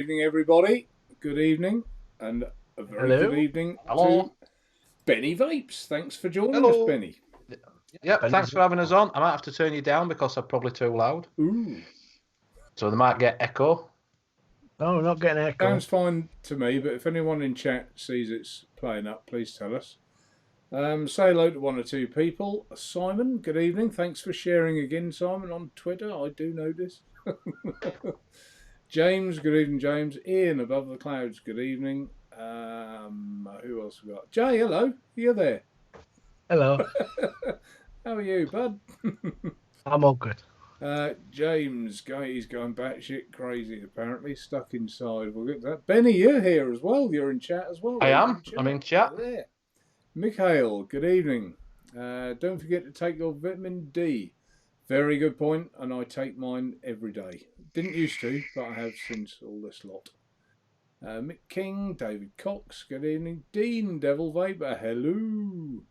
Evening, everybody. Good evening, and a very good evening to Benny Vapes. Thanks for joining us, Benny. Yep, thanks for having us on. I might have to turn you down because I'm probably too loud. Ooh. So they might get echo. No, we're not getting echo. Sounds fine to me, but if anyone in chat sees it's playing up, please tell us. Say hello to one or two people. Simon, good evening. Thanks for sharing again, Simon, on Twitter. I do notice. James, good evening, James. Ian, above the clouds, good evening. Who else we got? Jay, hello. You're there. Hello. How are you, bud? I'm all good. James, he's going batshit crazy, apparently. Stuck inside. We'll get to that. Benny, you're here as well. You're in chat as well. I am. I'm in chat. There. Mikhail, good evening. Don't forget to take your vitamin D. Very good point, and I take mine every day. Didn't used to, but I have since all this lot. Mick King, David Cox, good evening. Dean, Devil Vapor, hello.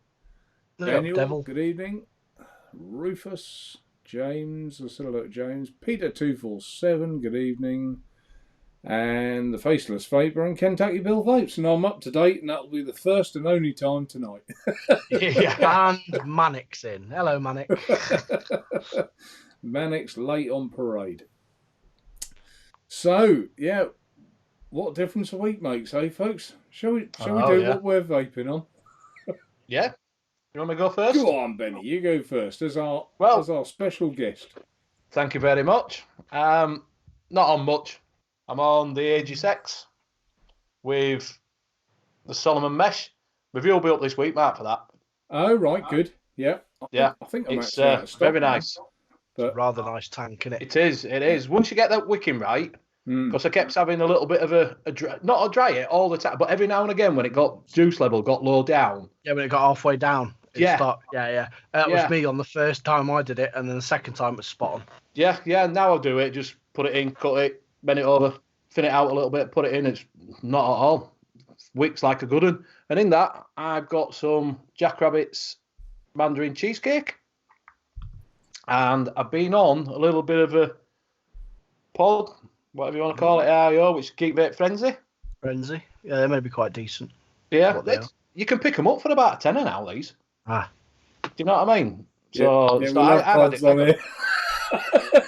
Daniel, Devil. good evening. Rufus, James, let's have a look at James. Peter247, good evening. And the Faceless Vapor and Kentucky Bill Vapes. And I'm up to date, and that'll be the first and only time tonight. Yeah. And Manic's in. Hello, Manic. Manic's late on parade. So, yeah, what difference a week makes, eh, folks? Shall we do what we're vaping on? Yeah. You want me to go first? Go on, Benny. You go first as our special guest. Thank you very much. Not on much. I'm on the Aegis X with the Solomon Mesh. Review will be up this week, Mark, for that. Oh, right, good. Yeah. Yeah. I think it's very nice. But rather nice tank, isn't it? It is. Once you get that wicking right, because I kept having a little bit of not a dry it all the time, but every now and again when it got juice level got low down. Yeah, when it got halfway down. That was me on the first time I did it, and then the second time it was spot on. Yeah. Now I'll do it. Just put it in, cut it, bend it over, thin it out a little bit, put it in. It's not at all. Wicks like a good one. And in that, I've got some Jackrabbit's Mandarin cheesecake. And I've been on a little bit of a pod, whatever you want to call it, RIO, which is Geek Vape Frenzy. Frenzy? Yeah, they may be quite decent. Yeah, you can pick them up for about a tenner now, these. Do you know what I mean? So, I had it.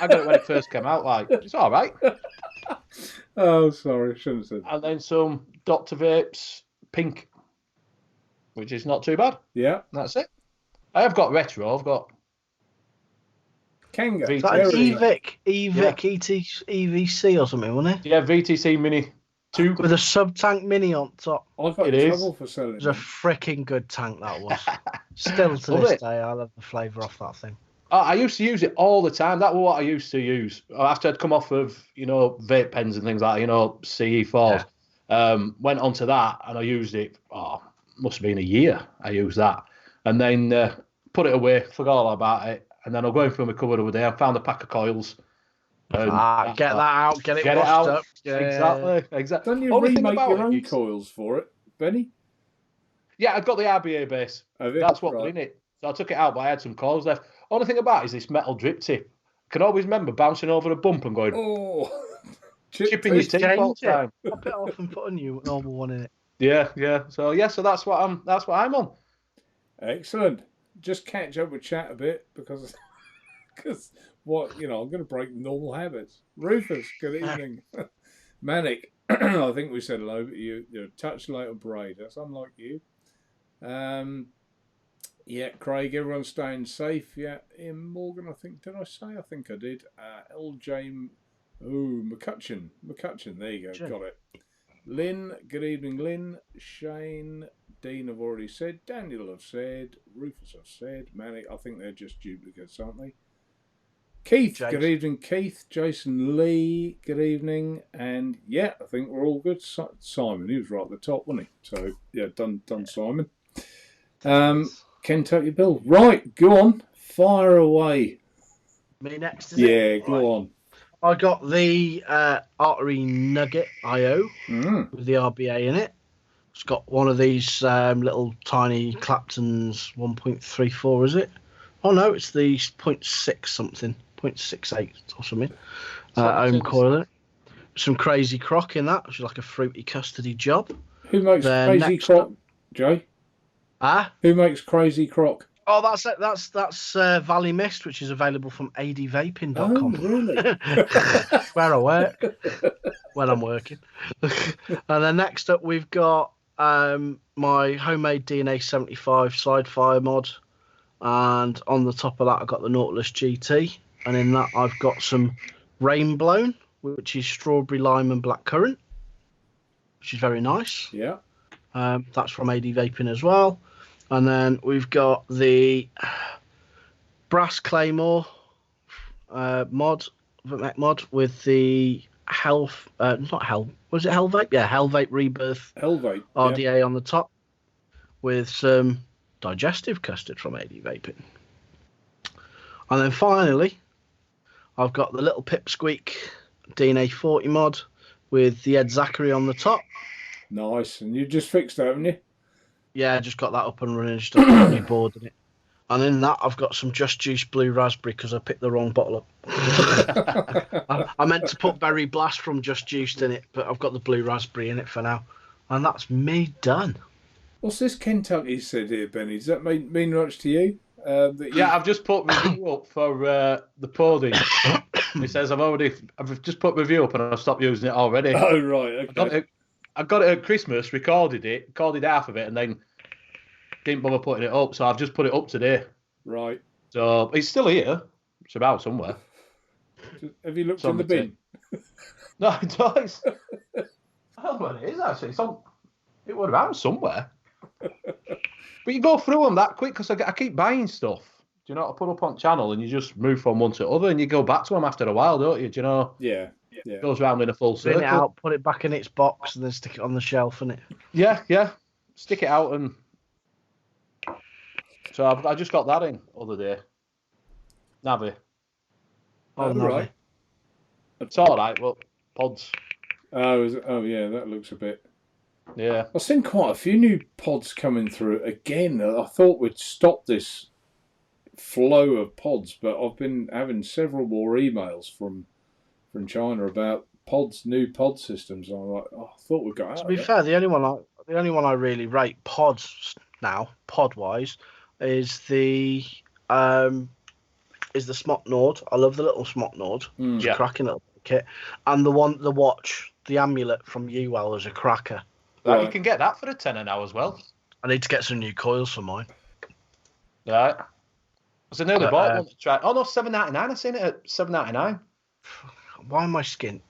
I got it when it first came out. Like, it's all right. Oh, sorry, shouldn't have said. And then some Dr. Vapes Pink, which is not too bad. Yeah, that's it. I have got retro. I've got Kanga. EVIC, EVC or something, wasn't it? Yeah, VTC Mini 2 with a sub tank mini on top. I've got trouble for selling. It was a freaking good tank that was. Still to this day, I love the flavour off that thing. I used to use it all the time. That was what I used to use after I'd come off of vape pens and things like CE4s. Yeah. Went on to that and I used it. Must have been a year. I used that and then put it away. Forgot all about it. And then I was going through my cupboard the other day. I found a pack of coils. Get that out. Get it washed out. Up. Yeah. Exactly. Don't you remake your own coils for it, Benny? Yeah, I've got the RBA base. That's what was in it. So I took it out, but I had some coils left. Only thing about it is this metal drip tip. I can always remember bouncing over a bump and going, chipping your teeth all the time. Pop it off and put a new normal one in it. Yeah. So that's what I'm on. Excellent. Just catch up with chat a bit because I'm going to break normal habits. Rufus, good evening. Manic, I think we said hello, but you're a touch late on parade. That's unlike you. Yeah, Craig, everyone's staying safe. Yeah, Ian Morgan, I think. Did I say? I think I did. LJ, McCutcheon, there you go. Sure. Got it. Lynn, good evening, Lynn. Shane, Dean, I've already said. Daniel, I've said. Rufus, I've said. Manny, I think they're just duplicates, aren't they? Keith, good evening, Keith. Jason Lee, good evening. And yeah, I think we're all good. Simon, he was right at the top, wasn't he? So yeah, done, Simon. Kentucky Bill. Right, go on. Fire away. Me next, go on. I got the Artery Nugget IO with the RBA in it. It's got one of these little tiny Clapton's 1.34, is it? Oh no, it's the 0.6 something, 0.68 or something. Ohm coil. some Crazy Croc in that, which is like a fruity custardy job. Who makes Then Crazy Croc, Jay? Who makes Crazy Croc? Oh, that's Valley Mist, which is available from advaping.com. Oh, really? Where I work when I'm working. And then next up, we've got my homemade DNA 75 side fire mod, and on the top of that, I've got the Nautilus GT, and in that, I've got some Rain Blown, which is strawberry, lime, and blackcurrant, which is very nice. Yeah. That's from AD Vaping as well. And then we've got the Brass Claymore mod with the Hell Vape? Yeah, Hell Vape Rebirth Hell Vape. RDA on the top with some digestive custard from AD Vaping. And then finally, I've got the little Pipsqueak DNA 40 mod with the Ed Zachary on the top. Nice. And you just fixed that, haven't you? Yeah, I just got that up and running, just totally bored in it. And in that, I've got some Just Juice Blue Raspberry because I picked the wrong bottle up. I meant to put Berry Blast from Just Juiced in it, but I've got the Blue Raspberry in it for now. And that's me done. What's this Kentucky said here, Benny? Does that mean much to you? Yeah, I've just put review up for the pudding. It says I've just put review up and I've stopped using it already. Oh, right, okay. I got it at Christmas, recorded half of it, and then didn't bother putting it up. So I've just put it up today. Right. So it's still here. It's about somewhere. Have you looked in the bin? No, it does. I don't know what it is actually. It would have been somewhere. But you go through them that quick because I keep buying stuff. Do you know what I put up on channel and you just move from one to other and you go back to them after a while, don't you? Do you know? Yeah. It goes round in a full circle. Bring it out, put it back in its box, and then stick it on the shelf, innit? Yeah. Stick it out and. So I just got that in other day. Navi. Oh, right. It's all right, but pods. Oh yeah, that looks a bit. Yeah. I've seen quite a few new pods coming through again. I thought we'd stop this flow of pods, but I've been having several more emails from China about new pod systems. And I'm like, I thought we got out. To be fair, the only one I really rate pods now, pod wise, is the Smot Nord. I love the little Smot Nord. It's a cracking little kit, and the watch, the amulet from UL is a cracker. Right. You can get that for a tenner now as well. I need to get some new coils for mine. Right. I nearly bought one to try. Oh no, $7.99. I seen it at $7.99. Why am I skint?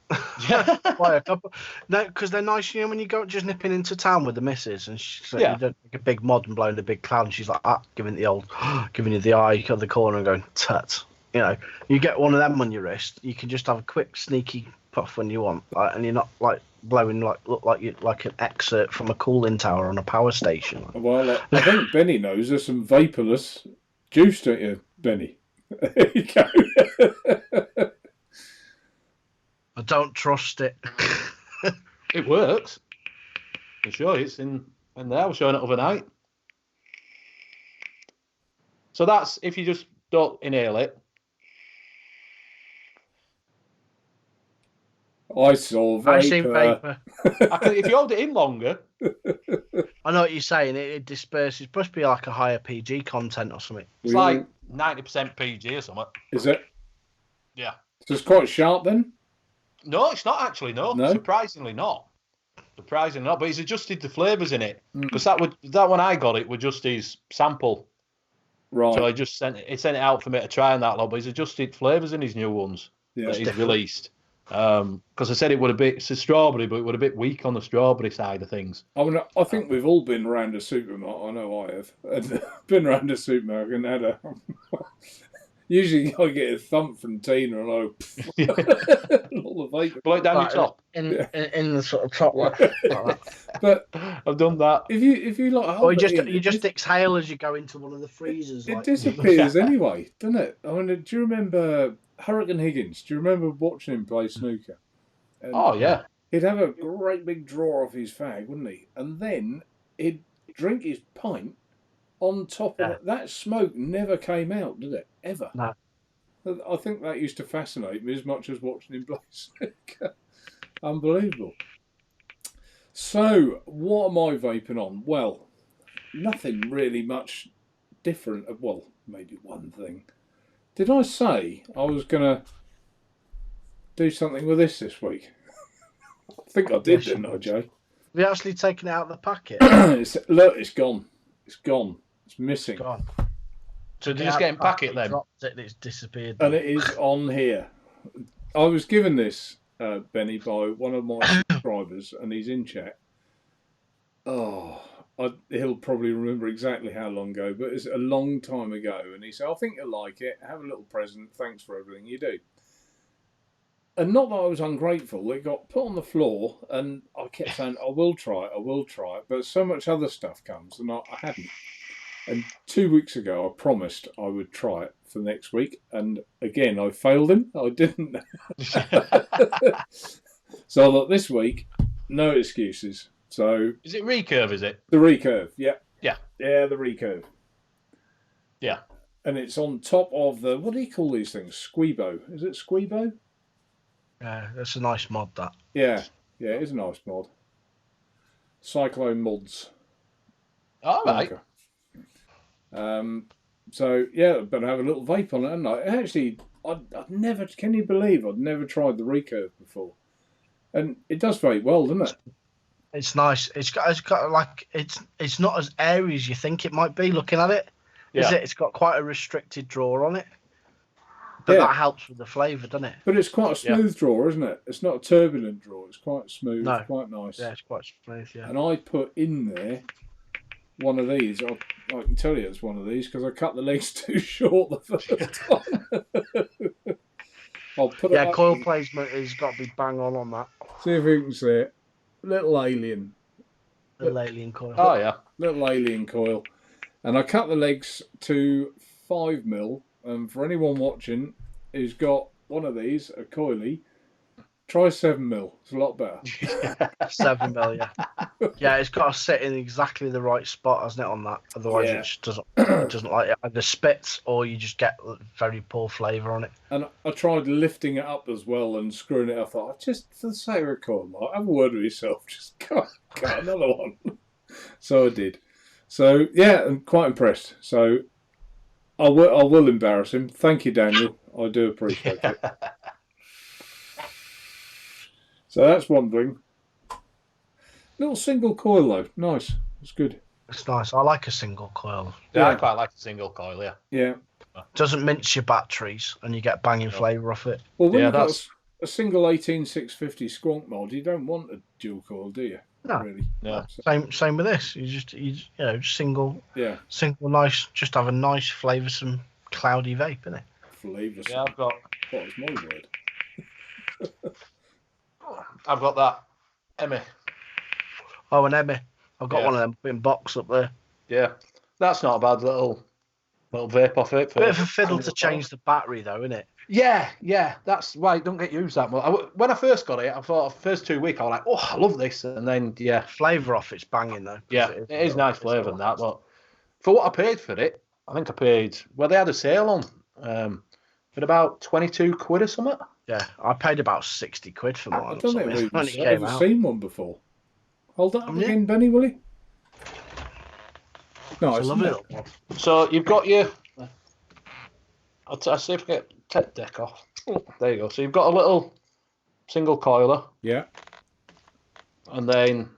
Yeah. Why a couple? No, because they're nice. You know, when you go just nipping into town with the missus, and she's like, you don't make a big mod and blowing a big cloud, and she's like, giving you the eye at the corner and going tut. You know, you get one of them on your wrist. You can just have a quick sneaky puff when you want, and you're not like blowing look like an excerpt from a cooling tower on a power station. Well, I think Benny knows there's some vaporless juice, don't you, Benny? There you go. I don't trust it. It works. I'm sure it's in there. I was showing it overnight. So that's if you just don't inhale it. I saw vapor. I seen vapor. If you hold it in longer. I know what you're saying. It disperses. It must be like a higher PG content or something. It's like 90% PG or something. Is it? Yeah. So it's quite sharp then? No, it's not actually. No? Surprisingly not. But he's adjusted the flavours in it because that when I got it was just his sample. Right. So I just sent it out for me to try and that lot. But he's adjusted flavours in his new ones that he's released. Because I said it's a strawberry, but it was a bit weak on the strawberry side of things. I mean, I think we've all been round a supermarket. I know I have. Been round a supermarket and had a. Usually I get a thump from Tina and all the vapor. Blow it down your top. In the sort of top like that. But I've done that. If you like, or you just exhale as you go into one of the freezers. It disappears anyway, doesn't it? I mean, do you remember Hurricane Higgins? Do you remember watching him play snooker? And yeah. He'd have a great big draw off his fag, wouldn't he? And then he'd drink his pint on top of it. That smoke never came out, did it? Ever. No. I think that used to fascinate me as much as watching him play snooker. Unbelievable. So, what am I vaping on? Well, nothing really much different. Well, maybe one thing. Did I say I was going to do something with this week? I think I did, didn't I, Jay? Have you actually taken it out of the packet? Look, it's gone. It's gone. It's missing. It's gone. So you just get in packet then? Dropped it and it's disappeared. And it is on here. I was given this, Benny, by one of my subscribers, and he's in chat. Oh, he'll probably remember exactly how long ago, but it's a long time ago. And he said, I think you'll like it. Have a little present. Thanks for everything you do. And not that I was ungrateful. It got put on the floor, and I kept saying, I will try it, I will try it. But so much other stuff comes, and I hadn't. And 2 weeks ago, I promised I would try it for next week. And again, I failed him. I didn't. So I thought this week, no excuses. So is it recurve, is it? The recurve, yeah. Yeah. Yeah, the recurve. Yeah. And it's on top of the, what do you call these things? Squeebo. Is it Squeebo? Yeah, that's a nice mod, that. Yeah. Yeah, it is a nice mod. Cyclone mods. All right. So yeah, but I have a little vape on it, and actually, I'd never. Can you believe I'd never tried the recurve before? And it does vape well, doesn't it? It's nice. It's got like it's not as airy as you think it might be. Looking at it, is it? It's got quite a restricted draw on it, but that helps with the flavour, doesn't it? But it's quite a smooth draw, isn't it? It's not a turbulent draw. It's quite smooth, quite nice. Yeah, it's quite smooth. Yeah. And I put in there one of these. I can tell you it's one of these because I cut the legs too short the first time. I'll put it coil placement has got to be bang on that. See if you can see it. Little alien. Little alien coil. Oh, yeah. Little alien coil. And I cut the legs to 5mm. And for anyone watching who's got one of these, a coily, try 7mm. It's a lot better. 7mm, yeah. Yeah, it's got to sit in exactly the right spot, hasn't it, on that? Otherwise, it just doesn't like it. Either spits or you just get very poor flavour on it. And I tried lifting it up as well and screwing it up. I thought, just for the sake of a call, have a word with yourself. Just cut another one. So I did. So, yeah, I'm quite impressed. So I will embarrass him. Thank you, Daniel. I do appreciate it. So that's one thing. Little single coil though, nice. It's good. It's nice. I like a single coil. Yeah, I quite like a single coil. Yeah. Yeah. Doesn't mince your batteries, and you get banging flavour off it. Well, when you've got a single 18650 squonk mod, you don't want a dual coil, do you? No. Really. No. Same with this. You know, single. Yeah. Single nice. Just have a nice flavoursome, cloudy vape, innit? Flavoursome. Yeah, I've got. What was my word? I've got that Emmy. Oh, an Emmy. I've got one of them in box up there. Yeah, that's not a bad little vape off it. Bit of a fiddle to change the battery though, isn't it? Yeah, that's why it don't get used that much. When I first got it, I thought first 2 weeks I was like, oh, I love this, and then flavour off it's banging though. Yeah, it is nice flavour and that. But for what I paid for it, I think I paid. Well, they had a sale on, for about 22 quid or something. Yeah, I paid about 60 quid for mine. I don't think I've ever seen one before. Hold that up again, Benny, will you? No, it's lovely. So you've got your. I'll see if I can get tech deck off. There you go. So you've got a little single coiler. Yeah. And then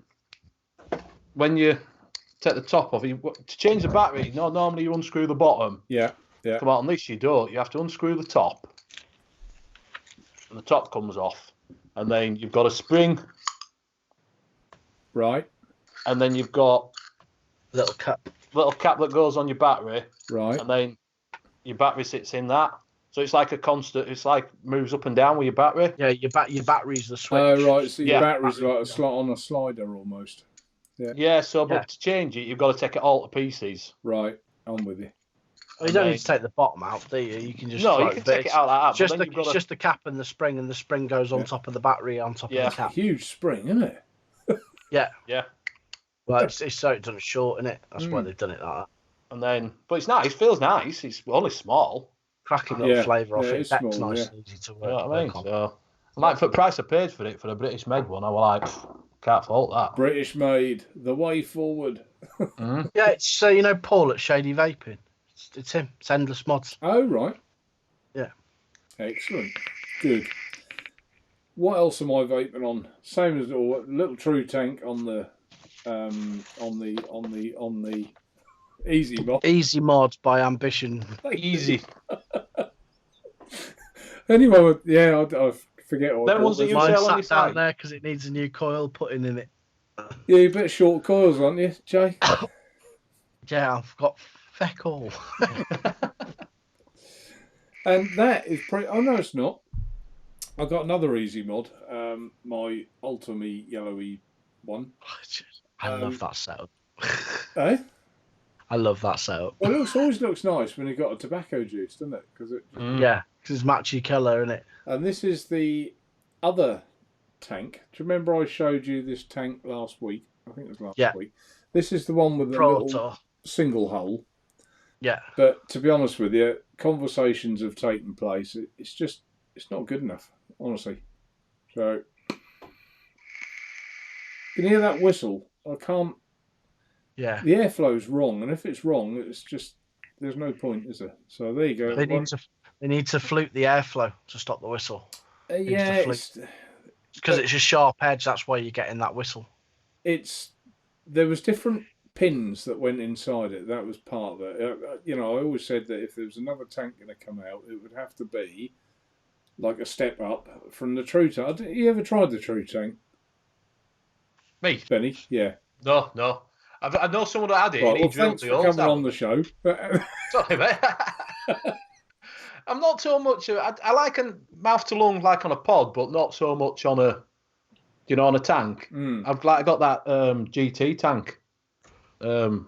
when you take the top off, to change the battery, normally you unscrew the bottom. Yeah. Come on, at least you don't. You have to unscrew the top. And the top comes off. And then you've got a spring. Right. And then you've got little cap that goes on your battery. Right. And then your battery sits in that. So it's like a constant, it's like moves up and down with your battery. Yeah, your battery's the switch. Oh, right. So your battery's like a slot on a slider almost. Yeah, but to change it, you've got to take it all to pieces. Right. I'm with you. Well, you don't need to take the bottom out, do you? You can just you can take it out like that. It's just the cap and the spring goes on top of the battery, on top of the cap. A huge spring, isn't it? Yeah. Well, it's so it doesn't shorten it. That's why they've done it like that. And then, but it's nice. It feels nice. It's only small. Cracking little flavour off it. It's That's small, nice and easy to work. You know what I mean? So, Like for the price I paid for it for a British made one, I was like, can't fault that. British made, the way forward. Yeah, it's Paul at Shady Vaping. It's him. It's Endless Mods. Oh right. Yeah. Excellent. Good. What else am I vaping on? Same as little True Tank on the Easy Mod. Easy Mods by Ambition. Easy. Anyway, yeah, I forget what. Them ones that you Mine sell on your sat down site. there because it needs a new coil putting in it. Yeah, you bit short coils, aren't you, Jay? Yeah, I've got feck all. And that is pretty. Oh no, it's not. I've got another Easy Mod. My Ultimate Yellowy one. I love that setup. Eh? I love that setup. Well, it always looks nice when you've got a tobacco juice, doesn't it? Yeah, because it's matchy colour, isn't it? And this is the other tank. Do you remember I showed you this tank last week? I think it was last week. This is the one with the little single hole. Yeah. But to be honest with you, conversations have taken place. It's not good enough, honestly. So, can you hear that whistle? I can't. Yeah. The airflow's wrong, and if it's wrong, it's just there's no point, is there? So there you go. They need to flute the airflow to stop the whistle. Yeah, because it's a sharp edge. That's why you're getting that whistle. There was different pins that went inside it. That was part of it. I always said that if there was another tank going to come out, it would have to be like a step up from the True Tank. You ever tried the True Tank? Me? Benny? Yeah. No. I know someone that had it. Right, well, thanks for coming on the show. Sorry, mate. I'm not so much. I like a mouth to lung, like on a pod, but not so much on a tank. I've got that GT tank. The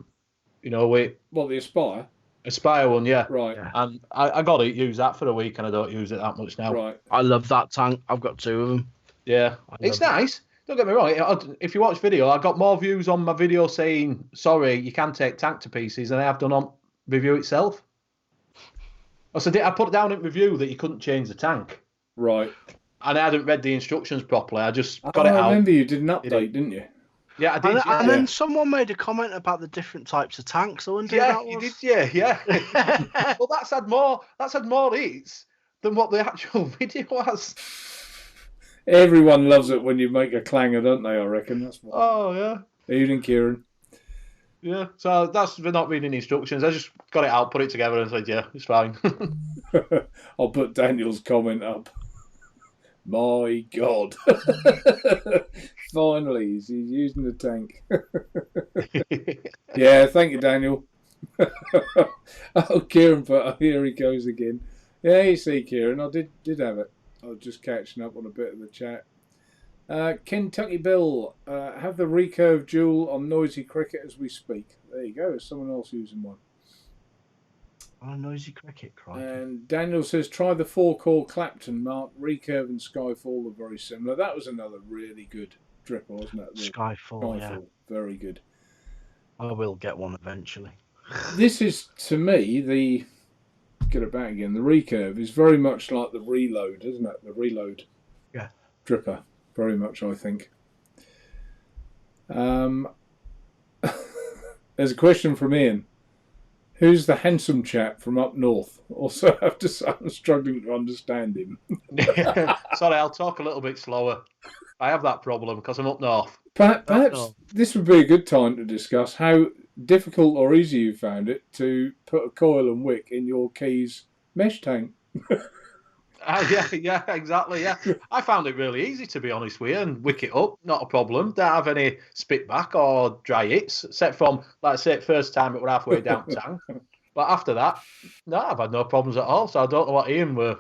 Aspire one, yeah. Right. Yeah. And I got it, use that for a week, and I don't use it that much now. Right. I love that tank. I've got 2 of them. Yeah, it's nice. Don't get me wrong. If you watch video, I got more views on my video saying, sorry, you can take tank to pieces than I have done on review itself. I put down in review that you couldn't change the tank. Right. And I hadn't read the instructions properly. I just got it out. I remember you did an update, didn't you? Yeah, I did. And then someone made a comment about the different types of tanks. I wonder who that was. You did, yeah. Well, that's had more hits than what the actual video was. Everyone loves it when you make a clanger, don't they? I reckon that's what. Oh yeah. Evening, Kieran. Yeah, so that's for not reading the instructions. I just got it out, put it together, and said, yeah, it's fine. I'll put Daniel's comment up. My God. Finally, he's using the tank. Yeah, thank you, Daniel. Oh, Kieran, but here he goes again. Yeah, you see, Kieran, I did have it. I was just catching up on a bit of the chat. Kentucky Bill, have the recurve dual on Noisy Cricket as we speak. There you go. There's someone else using one. Oh, Noisy Cricket, crikey. And Daniel says, try the 4-core Clapton Mark. Recurve and Skyfall are very similar. That was another really good dripper, wasn't it? Skyfall, yeah. Very good. I will get one eventually. This is, to me, get it back again. The recurve is very much like the reload, isn't it? The reload dripper. Very much, I think. There's a question from Ian. Who's the handsome chap from up north? Also, I have to say, I'm struggling to understand him. Sorry, I'll talk a little bit slower. I have that problem because I'm up north. Perhaps this would be a good time to discuss how difficult or easy you found it to put a coil and wick in your Keys mesh tank. Yeah, exactly. Yeah, I found it really easy, to be honest with you, and wick it up, not a problem. Don't have any spit back or dry hits, except from, like I say, first time it were halfway down the tank. But after that, no, I've had no problems at all. So I don't know what Ian were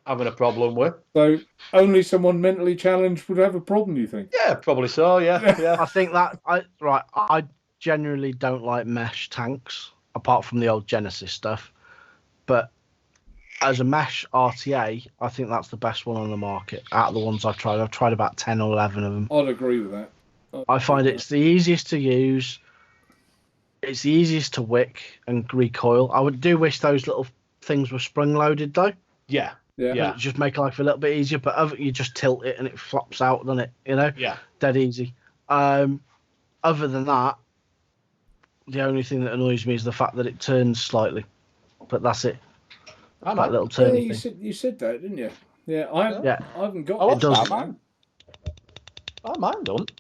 having a problem with. So only someone mentally challenged would have a problem, you think? Yeah, probably so. Yeah. I think that I generally don't like mesh tanks, apart from the old Genesis stuff, but as a mesh RTA, I think that's the best one on the market out of the ones I've tried. I've tried about 10 or 11 of them. I'd agree with that. I find it's the easiest to use. It's the easiest to wick and recoil. I do wish those little things were spring loaded though. Yeah. Yeah. Does it just make life a little bit easier? But you just tilt it and it flops out, doesn't it? You know? Yeah. Dead easy. Other than that, the only thing that annoys me is the fact that it turns slightly. But that's it. I That little turn thing. You said that, didn't you? Yeah, I haven't got Oh, it does. Mine don't.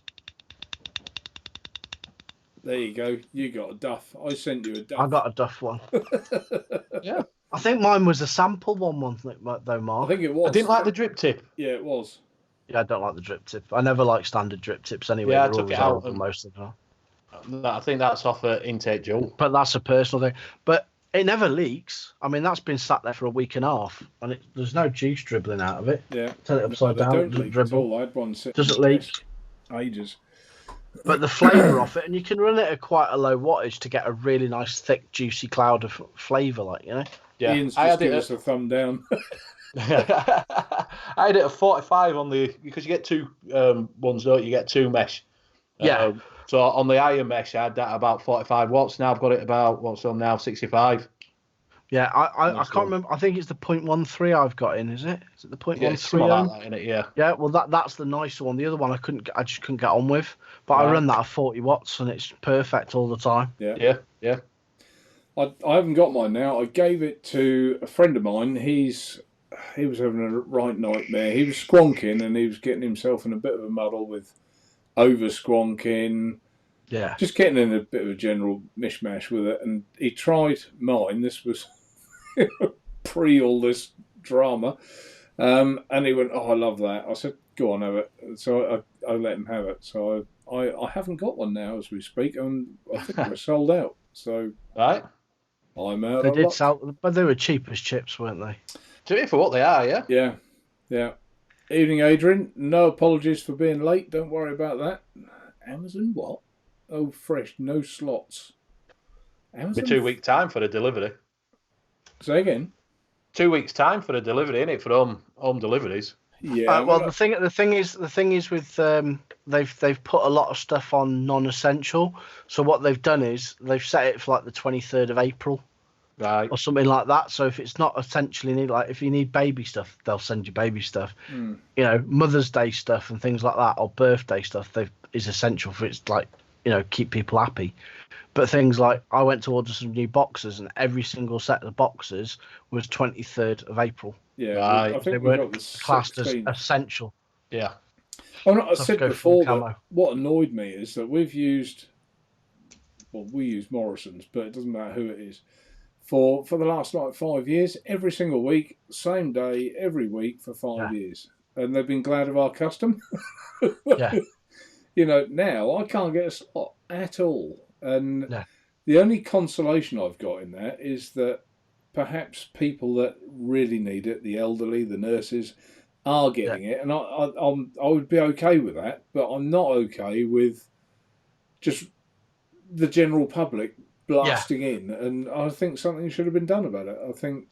There you go. You got a duff. I sent you a duff. I got a duff one. Yeah. I think mine was a sample one though, Mark. I think it was. I didn't like the drip tip. Yeah, it was. Yeah, I don't like the drip tip. I never like standard drip tips anyway. Yeah, I They're took it always out horrible most of the time. I think that's off intake Joule. But that's a personal thing. But it never leaks. I mean, that's been sat there for a week and a half, and there's no juice dribbling out of it. Yeah. Turn it upside down. Don't It doesn't leak dribble. at all. I had one sitting Doesn't on the leak. desk ages. But the flavour off it, and you can run it at quite a low wattage to get a really nice, thick, juicy cloud of flavour, like, you know? Yeah. Ian's just give us a thumb down. I had it at 45 on the, because you get two ones, don't you? You get two mesh. Yeah. So on the iron mesh, I had that about 45 watts. Now I've got it about, what's on now, 65. Yeah, I can't remember. I think it's the 0.13 I've got in, is it? Is it the 0.13? Yeah, something like that in it, yeah. Yeah, well, that's the nicer one. The other one I just couldn't get on with. But I run that at 40 watts, and it's perfect all the time. Yeah. I haven't got mine now. I gave it to a friend of mine. He was having a right nightmare. He was squonking, and he was getting himself in a bit of a muddle with over squonking. Yeah. Just getting in a bit of a general mishmash with it. And he tried mine. This was pre all this drama. And he went, "Oh, I love that." I said, "Go on, have it." So I let him have it. So I haven't got one now as we speak, and I think we're sold out. So Right. I'm out. They did sell, but they were cheap as chips, weren't they? To be for what they are, yeah. Yeah. Evening, Adrian. No apologies for being late. Don't worry about that. Amazon what? Oh, fresh, no slots. Amazon. Be 2 week time for the delivery. Say again. 2 weeks time for the delivery, innit? For home deliveries. Yeah. Well, the thing is with they've put a lot of stuff on non-essential. So what they've done is they've set it for like the 23rd of April, Right. or something like that. So if it's not essentially need, like if you need baby stuff, they'll send you baby stuff. You know, Mother's Day stuff and things like that, or birthday stuff, is essential for it's like, you know, keep people happy. But things like I went to order some new boxes, and every single set of boxes was 23rd of April. Yeah. Right. I think They we got weren't the classed as 16th. essential. Yeah. Oh, no, I Tough said to go before full that camo. what annoyed me is that we use Morrison's, but it doesn't matter who it is. For the last like 5 years, every single week, same day, every week for 5 years, and they've been glad of our custom. Yeah. You know, now I can't get a slot at all, and No. the only consolation I've got in that is that perhaps people that really need it, the elderly, the nurses, are getting it, and I would be okay with that, but I'm not okay with just the general public blasting in, and I think something should have been done about it. I think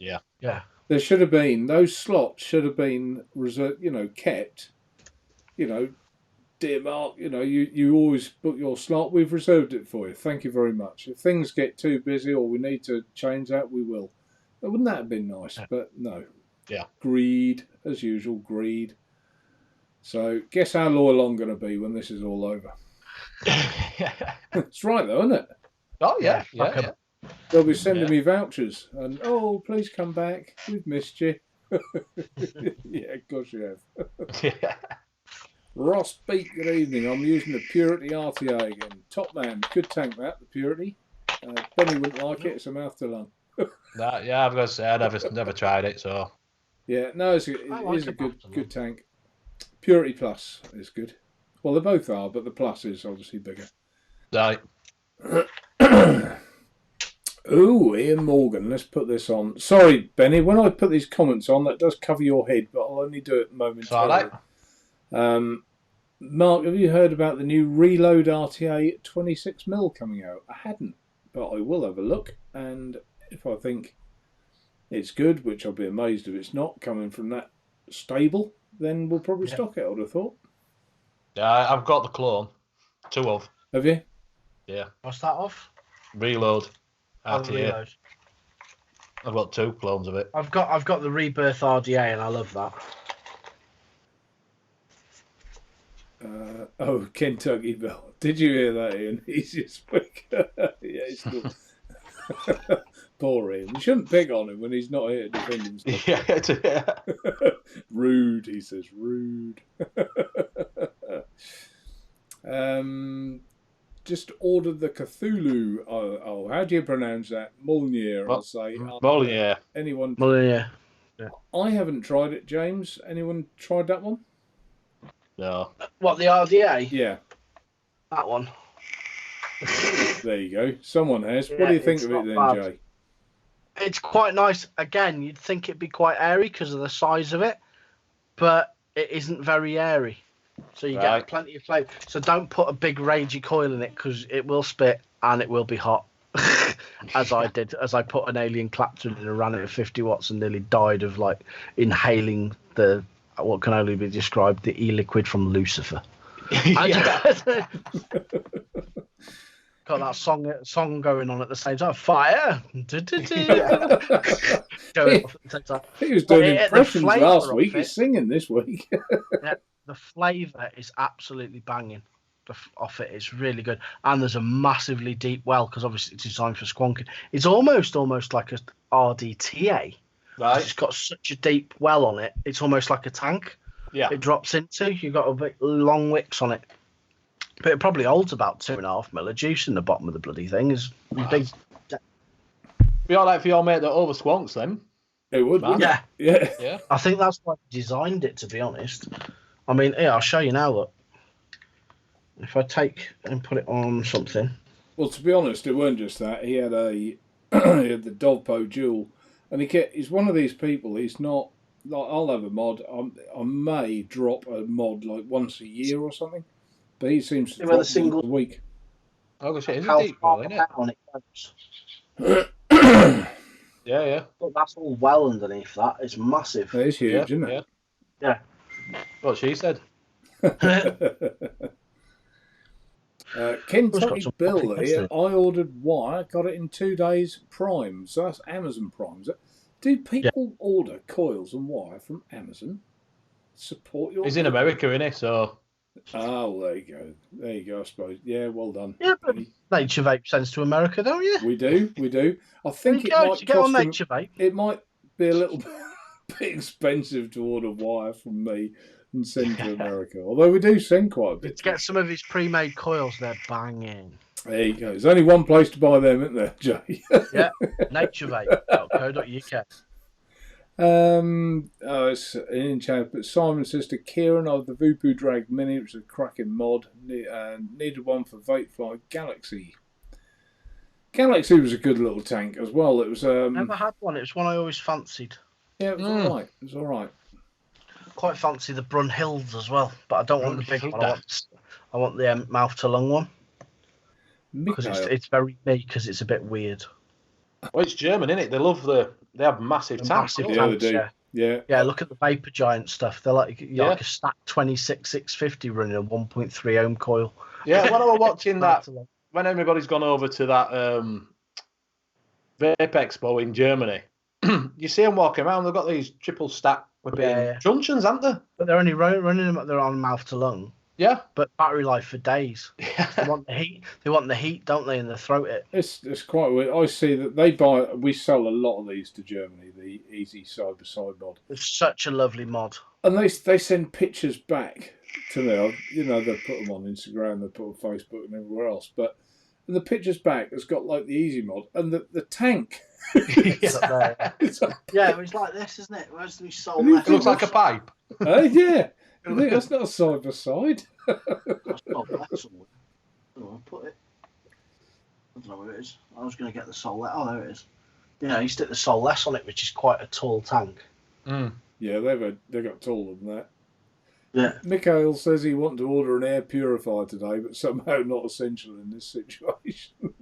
there should have been, those slots should have been reserved, you know, kept, you know, dear Mark, you know, you always book your slot, we've reserved it for you, thank you very much. If things get too busy or we need to change that, we will. Wouldn't that have been nice? Yeah. But no. Yeah. Greed, as usual, greed. So guess how loyal I'm going to be when this is all over. It's right though, isn't it? Oh, yeah. Yeah. They'll be sending me vouchers and, "Oh, please come back. We've missed you." Yeah, of course you have. Ross Beat, good evening. I'm using the Purity RTA again. Top man, good tank that, the Purity. Benny wouldn't like it, it's a mouth to lung. Yeah, I've got to say, I never tried it, so. Yeah, no, it is a good tank. Purity Plus is good. Well, they both are, but the Plus is obviously bigger. Right. Ooh, Ian Morgan, let's put this on. Sorry, Benny, when I put these comments on, that does cover your head, but I'll only do it momentarily. Mark, have you heard about the new Reload RTA 26mm coming out? I hadn't, but I will have a look, and if I think it's good, which I'll be amazed if it's not coming from that stable, then we'll probably stock it, I would have thought. Yeah, I've got the clone. 2 of. Have you? Yeah. What's that off? Reload. Oh, RTA. Reload. I've got 2 clones of it. I've got the Rebirth RDA, and I love that. Oh, Kentucky Bell. Did you hear that, Ian? He's just quick. Yeah, he's still... Poor Ian. You shouldn't pick on him when he's not here to defend himself. Yeah. Rude, he says. Rude. Just ordered the Cthulhu. Oh, how do you pronounce that? Molnir, I'll say. Molnir. Anyone? Molnir. Yeah. I haven't tried it, James. Anyone tried that one? No. What, the RDA? Yeah. That one. There you go. Someone has. Yeah, what do you think it's of it then, not bad. Jay? It's quite nice. Again, you'd think it'd be quite airy because of the size of it, but it isn't very airy. So you get plenty of flavour. So don't put a big ragey coil in it because it will spit and it will be hot. As I did, as I put an alien Clapton in and ran it at 50 watts and nearly died of like inhaling the what can only be described the e-liquid from Lucifer. Got that song going on at the same time. Fire. Going off at the same time. He was doing impressions last week. He's singing this week. Yeah, the flavour is absolutely banging off it. It's really good. And there's a massively deep well because obviously it's designed for squonking. It's almost like a RDTA. Right. It's got such a deep well on it. It's almost like a tank. Yeah. It drops into. You've got a bit long wicks on it. But it probably holds about 2.5 mil of juice in the bottom of the bloody thing. Is big. Be all right for your mate that over squonks then. It would, wouldn't it? Yeah. I think that's why he designed it, to be honest. I mean, yeah, I'll show you now, look. If I take and put it on something. Well, to be honest, it weren't just that. He had he had the Dovpo Dual, and he's one of these people. He's not like I'll have a mod. I may drop a mod like once a year or something, but he seems to drop once a week. Oh, shit, it's a deep well, isn't it? Yeah. Look, that's all well underneath that. It's massive. It's huge, isn't it? Yeah. What she said. Kentucky Bill here. I ordered wire, got it in 2 days Prime. So that's Amazon Prime. Do people order coils and wire from Amazon? Support your. He's in America, isn't he? So. Oh, there you go. There you go. I suppose. Yeah, well done. Yeah, but Naturevape sends to America, don't you? We do. I think it might get on Naturevape. It might be a little bit expensive to order wire from me and send to America. Although we do send quite a bit. To get some of his pre-made coils, they're banging. There you go. There's only one place to buy them, isn't there, Jay? Yeah, naturevape.co.uk. It's in chat, but Simon's sister Kieran of the Voopoo Drag Mini, which is a cracking mod, needed one for Vapefly Galaxy. Galaxy was a good little tank as well. It was never had one. It was one I always fancied. Yeah, it was all right. It was all right. Quite fancy the Brunhildes as well, but I don't want the big one. I want the mouth to lung one because it's very big because it's a bit weird. Well, it's German, isn't it? They have massive tanks. Tanks, they do. Yeah. Look at the Vapor Giant stuff. They're like like a stack 26-650 running a 1.3 ohm coil. Yeah, when I was watching that, when everybody's gone over to that Vape Expo in Germany, you see them walking around. They've got these triple stack truncheons, haven't they? But they're only running them. They're on mouth to lung. Yeah, but battery life for days. They want the heat. They want the heat, don't they? And they throat it. It's quite weird. I see that we sell a lot of these to Germany. The Easy Side by Side mod. It's such a lovely mod. And they send pictures back to me. You know, they put them on Instagram, they put them on Facebook and everywhere else. But the pictures back has got like the Easy mod and the tank. It's like this, isn't it? Where's the soul? It looks like a pipe. Yeah. I think that's not a side by side. I'll put it. I don't know where it is. I was going to get the Solette. Oh, there it is. Yeah, you stick the Solette on it, which is quite a tall tank. Mm. Yeah, they got taller than that. Yeah. Mikhail says he wanted to order an air purifier today, but somehow not essential in this situation.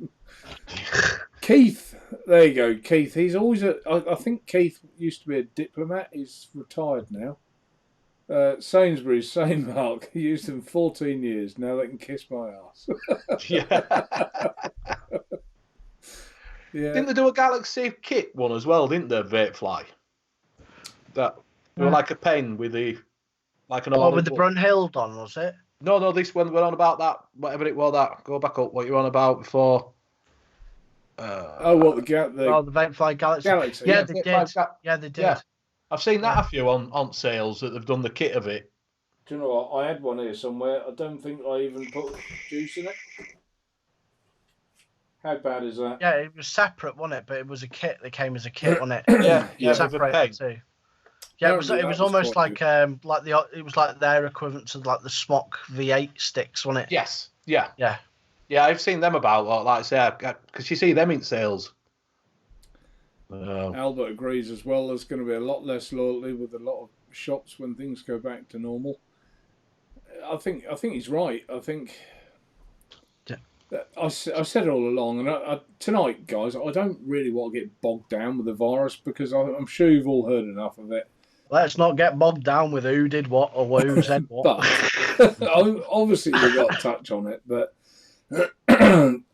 Keith, there you go. Keith, he's always I think Keith used to be a diplomat. He's retired now. Sainsbury's, same Mark. He used them 14 years. Now they can kiss my ass. Yeah. Didn't they do a Galaxy kit one as well? Didn't they, Vapefly? That they were like a pen with the like an. Oh, with the Brunhild on, was it? No, this one we're on about that. Whatever it was, that go back up. What you were on about before? What the Vapefly Galaxy? Yeah, they did. Yeah, they did. Yeah. I've seen that a few on sales that they've done the kit of it. Do you know what? I had one here somewhere. I don't think I even put juice in it. How bad is that? Yeah, it was separate, wasn't it? But it was a kit that came as a kit, wasn't it? Yeah, separated too. Yeah, it was almost like it was like their equivalent to like the Smock V8 sticks, wasn't it? Yes. Yeah. Yeah. Yeah, I've seen them about, like I say, because you see them in sales. Albert agrees as well. There's going to be a lot less loyalty with a lot of shops when things go back to normal. I think he's right. I think I said it all along, and tonight, guys, I don't really want to get bogged down with the virus because I'm sure you've all heard enough of it. Let's not get bogged down with who did what or who said what. But obviously we've got to touch on it. But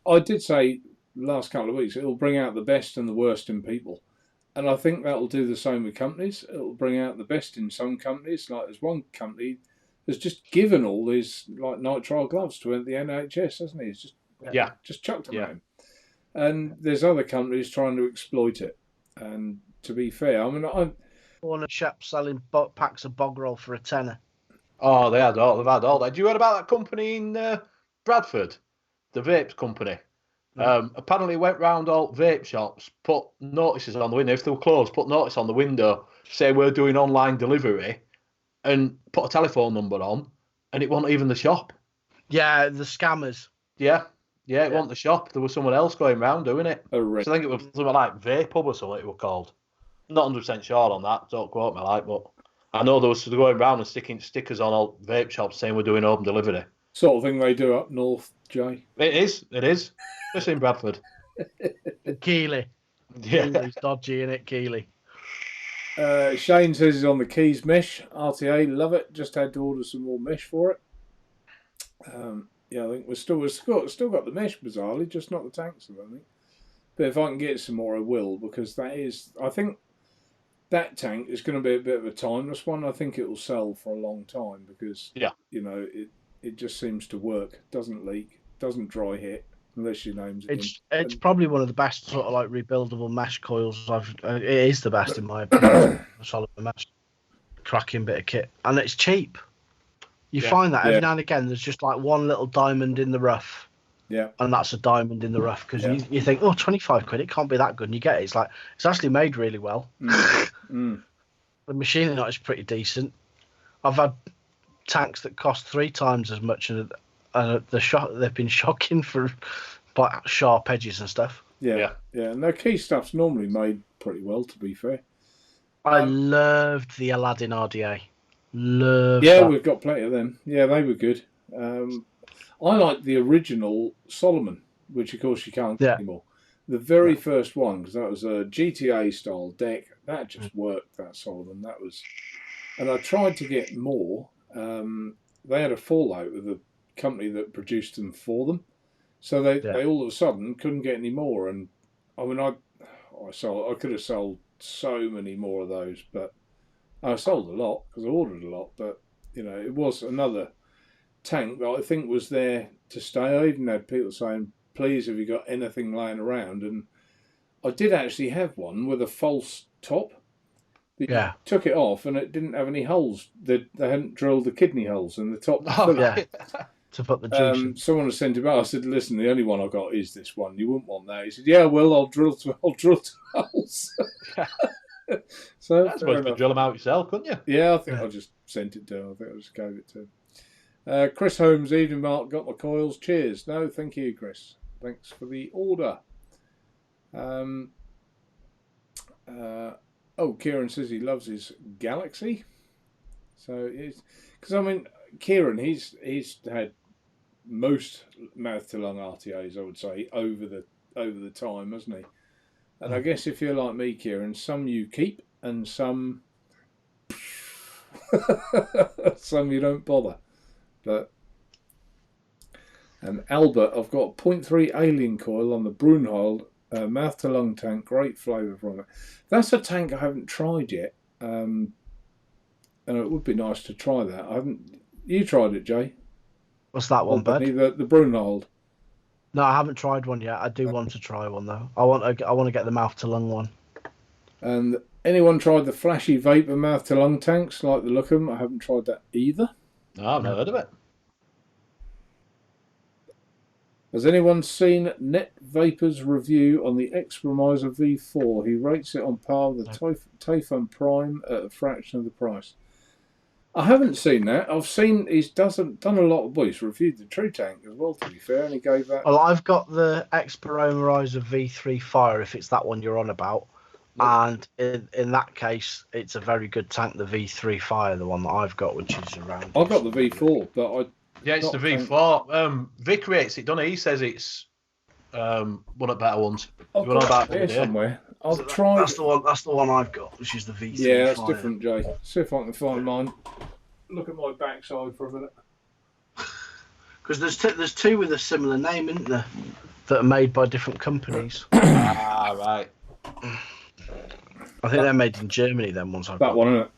I did say last couple of weeks it'll bring out the best and the worst in people, and I think that'll do the same with companies. It'll bring out the best in some companies. Like there's one company that's just given all these like nitrile gloves to the NHS, hasn't he? It's just chucked them at him. And there's other companies trying to exploit it. And to be fair, I mean, one of shop selling packs of bog roll for $10. Oh, they've had all that. Do you hear about that company in Bradford, the vapes company? Apparently went round all vape shops, put notices on the window. If they were closed, put notice on the window, say we're doing online delivery, and put a telephone number on, and it wasn't even the shop. Yeah, the scammers. Yeah, it wasn't the shop. There was someone else going round doing it. So I think it was something like Vape Hub or something it was called. Not 100% sure on that, don't quote me like, but I know there was going round and sticking stickers on all vape shops saying we're doing home delivery. Sort of thing they do up north, Jay. It is. Especially in Bradford. Keeley. Yeah. Keeley's dodgy, innit, Keeley? Shane says he's on the Keys mesh. RTA, love it. Just had to order some more mesh for it. I think we've still got the mesh, bizarrely, just not the tanks, I think. But if I can get some more, I will, because I think that tank is going to be a bit of a timeless one. I think it will sell for a long time because, it just seems to work. Doesn't leak, doesn't dry hit, unless your name's It's probably one of the best sort of like rebuildable mesh coils. It is the best in my opinion. A solid mesh, cracking bit of kit, and it's cheap. You find that every now and again, there's just like one little diamond in the rough. Yeah. And that's a diamond in the rough because you think, oh, 25 quid, it can't be that good. And you get it. It's like, it's actually made really well. The machining on it is pretty decent. I've had tanks that cost 3 times as much, and they've been shocking for sharp edges and stuff. Yeah. And their key stuff's normally made pretty well, to be fair. I loved the Aladdin RDA. That. We've got plenty of them. Yeah, they were good. I like the original Solomon, which of course you can't get anymore. The very first one, because that was a GTA style deck. That just worked. That Solomon. And I tried to get more. They had a fallout with the company that produced them for them, so they all of a sudden couldn't get any more. And I mean, I could have sold so many more of those, but I sold a lot because I ordered a lot. But it was another tank that I think was there to stay. I even had people saying, please, have you got anything lying around? And I did actually have one with a false top. You took it off and it didn't have any holes. They hadn't drilled the kidney holes in the top. To put the juice in. Someone has sent it out. I said, listen, the only one I got is this one. You wouldn't want that. He said, yeah, well, I'll drill 2 holes. So that's supposed to drill them out yourself, couldn't you? Yeah, I think I just sent it to him. I think I just gave it to him. Chris Holmes, evening, Mark. Got my coils. Cheers. No, thank you, Chris. Thanks for the order. Kieran says he loves his Galaxy. So because I mean, Kieran, he's had most mouth to lung RTAs, I would say, over the time, hasn't he? And I guess if you're like me, Kieran, some you keep and some you don't bother. But Albert, I've got 0.3 alien coil on the Brunhild Mouth to lung tank, great flavour from it. That's a tank I haven't tried yet, and it would be nice to try that. I haven't. You tried it, Jay? What's that one, bud? The Brunhold. No, I haven't tried one yet. I do want to try one though. I want to get the mouth to lung one. And anyone tried the flashy vapor mouth to lung tanks? Like the look of them? I haven't tried that either. No, I've not heard of it. Has anyone seen Netvapor's review on the Expremizer V4? He rates it on par with the Typhon Prime at a fraction of the price. I haven't seen that. I've seen he's done a lot of. Well, he's reviewed the True Tank as well, to be fair, and he gave that. Well, I've got the Expremizer V3 Fire, if it's that one you're on about. And in that case, it's a very good tank, the V3 Fire, the one that I've got, which is around. I've got the V4, but yeah, it's the V4. Vic rates it, doesn't he? He says it's one of the better ones. I've got it somewhere. I've tried. That's the one I've got, which is the V3. Yeah, that's different, Jay. See if I can find mine. Look at my backside for a minute. Because there's two with a similar name, isn't there? That are made by different companies. Right. I think they're made in Germany. Them ones I've got. That one, isn't it?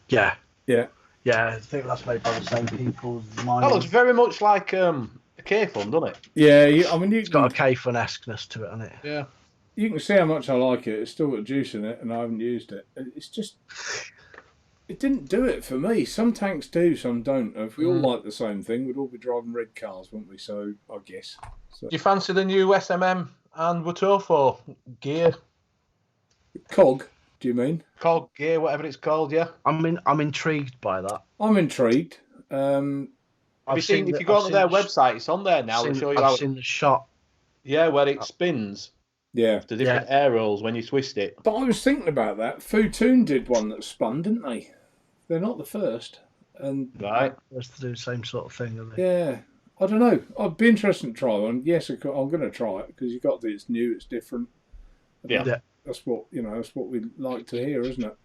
Yeah. Yeah. Yeah, I think that's made by the same people as mine. That looks very much like a K-Fun, doesn't it? Yeah, I mean, it's got a K-Fun-esqueness to it, hasn't it? Yeah. You can see how much I like it. It's still got juice in it, and I haven't used it. It's just, it didn't do it for me. Some tanks do, some don't. If we all like the same thing, we'd all be driving red cars, wouldn't we? So I guess. So. Do you fancy the new SMM and Watofo gear? Cog, do you mean? Cog gear, whatever it's called, yeah. I'm intrigued by that. I'm intrigued. Have you seen if you go onto their website, it's on there now. I'll show you I've seen the shot. Yeah, where it spins. Yeah. The different air rolls when you twist it. But I was thinking about that. Futoon did one that spun, didn't they? They're not the first. And right. Supposed to do the same sort of thing, are they? Yeah. I don't know. I'd be interested to try one. Yes, I'm going to try it because you've got it's new, it's different. Yeah. That's what that's what we like to hear, isn't it?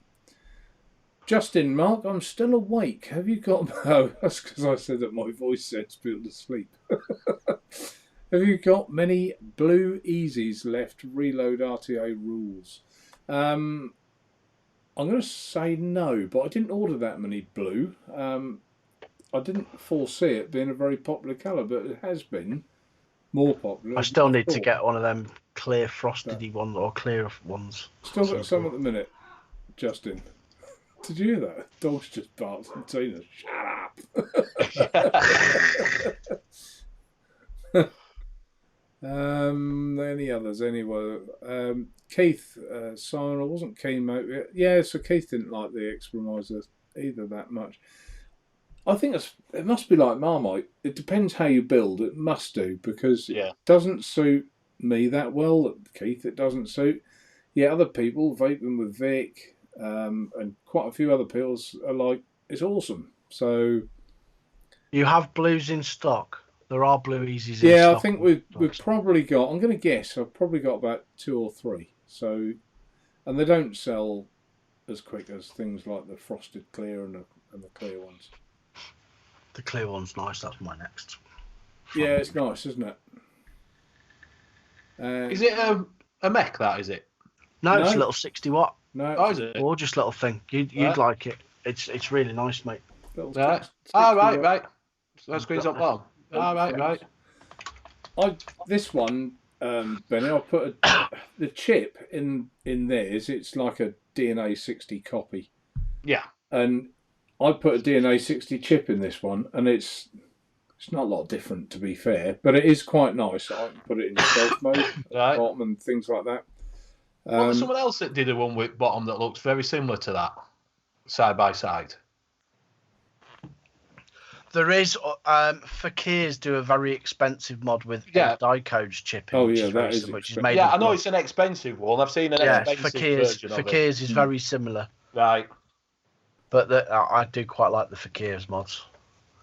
Justin, Mark, I'm still awake. Have you got? Oh, that's because I said that my voice sets people to sleep. Have you got many blue Easies left? Reload RTA rules. I'm going to say no, but I didn't order that many blue. I didn't foresee it being a very popular colour, but it has been more popular. I still need to get one of them clear frosted ones or clear ones. Still got some at the minute, Justin. Did you hear that? Dog's just barked and Tina, shut up. Any others anyway? Keith, Simon, I wasn't keen, mate. Yeah, so Keith didn't like the Expremizer either that much. I think it must be like Marmite. It depends how you build. It must do because it doesn't suit me that well. Keith, it doesn't suit. Yeah, other people vaping with Vic and quite a few other people are like, it's awesome. So you have blues in stock. There are blue Easies in stock. Yeah, I think we've probably got. I'm going to guess. I've probably got about 2 or 3. So, and they don't sell as quick as things like the frosted clear and the clear ones. The clear one's nice. That's my next. Yeah, it's nice, isn't it? Is it a mech? That is it? No, it's a little 60 watt. No, is it? Gorgeous little thing. You'd like it. It's really nice, mate. Right. Right. So that screen's up long. Right. This one, Benny, I put the chip in theirs. It's like a DNA 60 copy. Yeah. And I put a DNA 60 chip in this one, and it's not a lot different, to be fair, but it is quite nice. I can put it in stealth mode, bottom and things like that. Well, there's someone else that did a one with bottom that looks very similar to that, side by side. There is, Fakirs do a very expensive mod with Dicode's chip in, which is made. Yeah, I know it's an expensive one. I've seen an expensive version of it. Fakirs is very similar. Right. But I do quite like the Fakirs mods.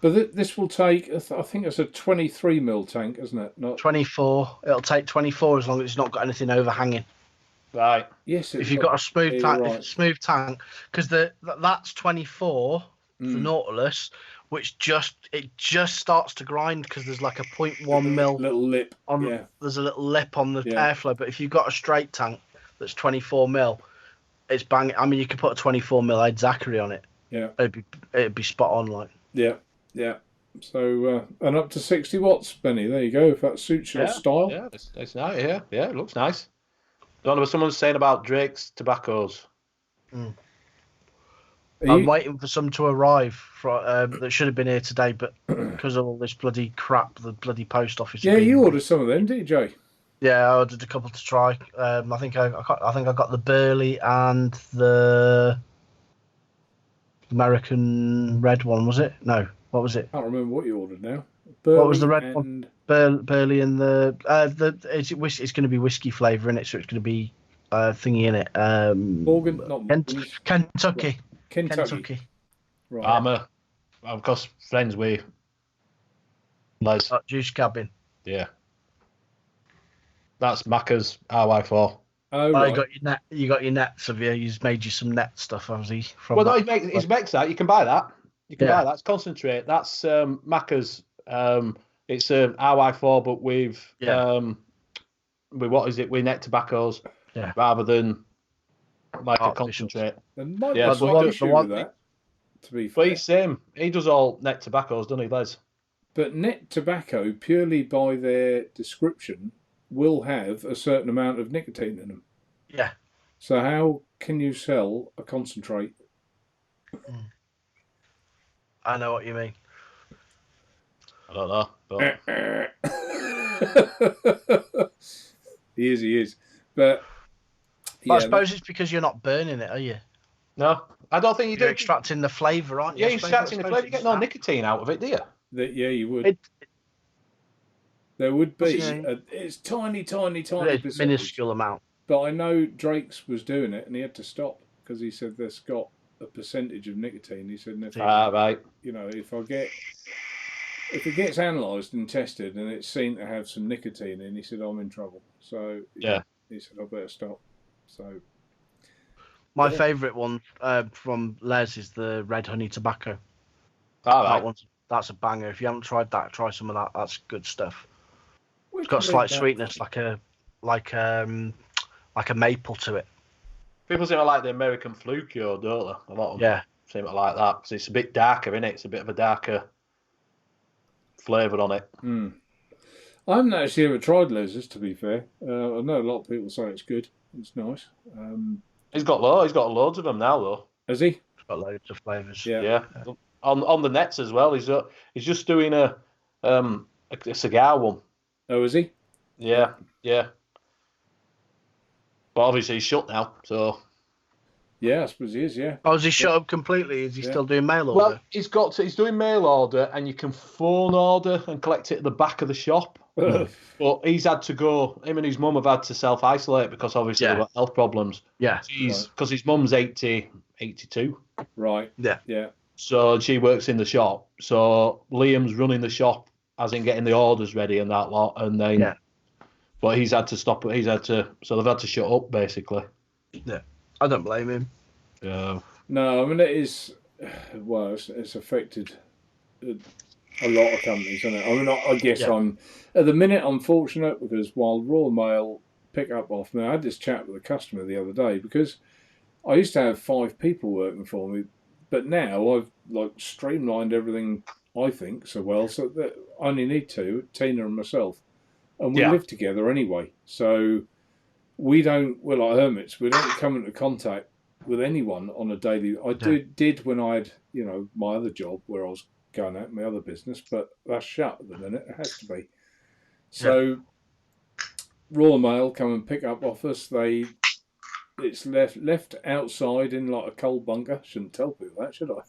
But this will take, I think it's a 23mm tank, isn't it? Not 24. It'll take 24 as long as it's not got anything overhanging. Right. Yes. If you've got a smooth tank, because that's 24 for Nautilus, which just starts to grind because there's like a 0.1 mil little lip on. Yeah. There's a little lip on the Yeah. airflow, but if you've got a straight tank that's 24 mil, it's bang. I mean, you could put a 24 mil Ed Zachary on it. Yeah. It'd be spot on, like. Yeah. So and up to 60 watts, Benny. There you go. If that suits your style. Yeah, it's nice. Yeah, it looks nice. I don't know what someone's saying about Drake's tobaccos. I'm waiting for some to arrive that should have been here today, but because of all this bloody crap, the bloody post office. Yeah, you ordered some of them, didn't you, Jay? Yeah, I ordered a couple to try. I think I got the Burley and the American red one. Was it? No, what was it? I can't remember what you ordered now. Burley what was the red one? Burley and the it's going to be whiskey flavour in it, so it's going to be thingy in it. Morgan, not Kentucky. Kentucky. Right. Of course, friends with Les. Juice Cabin. Yeah. That's Macca's RY4. Oh, right. You got your nets, have you? He's made you some net stuff, has he? No, he makes that. You can buy that. You can buy that. It's concentrate. That's Macca's. It's an RY4, but with what is it? With net tobaccos, rather than like a concentrate. There might be some issue with that, to be fair. But he's same. He does all net tobaccos, doesn't he, Les? But net tobacco, purely by their description, will have a certain amount of nicotine in them. Yeah. So how can you sell a concentrate? I know what you mean. I don't know. But... he is. But I suppose it's because you're not burning it, are you? No, I don't think You're extracting the flavour, aren't you? Yeah, you're extracting the flavour. You get no nicotine out of it, do you? Yeah, you would. There would be. It's tiny it's minuscule amount. But I know Drake's was doing it, and he had to stop because he said that's got a percentage of nicotine. He said, right. You know, if it gets analysed and tested, and it's seen to have some nicotine in, he said, I'm in trouble. So he said, I better stop. So my favourite one from Les is the red honey tobacco. That's a banger. If you haven't tried that, try some of that. That's good stuff. It's got a slight sweetness, like a maple to it. People seem to like the American Flu Cure, don't they? A lot of them seem to like that because it's a bit darker, isn't it? It's a bit of a darker flavour on it. I haven't actually ever tried Les's, to be fair. I know a lot of people say it's good. It's nice. He's got loads of them now, though. Has he? He's got loads of flavours. Yeah. On the nets as well. He's just doing a cigar one. Oh, is he? Yeah. But obviously he's shut now, so. Yeah, I suppose he is. Yeah. Oh, is he shut up completely? Is he still doing mail order? Well, he's doing mail order, and you can phone order and collect it at the back of the shop. But he's had to go. Him and his mum have had to self-isolate because obviously they've got health problems. Yeah. Because his mum's 82. Right. Yeah. So she works in the shop. So Liam's running the shop, as in getting the orders ready and that lot, and then. But he's had to stop. So they've had to shut up basically. Yeah, I don't blame him. No, I mean it is. Well, it's affected a lot of companies, isn't it? I mean, I guess I'm at the minute I'm fortunate because while Royal Mail pick up off me, I had this chat with a customer the other day because I used to have 5 people working for me, but now I've streamlined everything. I think so well, so that I only need 2, Tina and myself. And we live together anyway, so we're like hermits. We don't come into contact with anyone on a daily. I did when I had, my other job where I was going out my other business, but that's shut at the minute. It has to be. So Royal Mail come and pick up off us. It's left outside in like a coal bunker. Shouldn't tell people that, should I?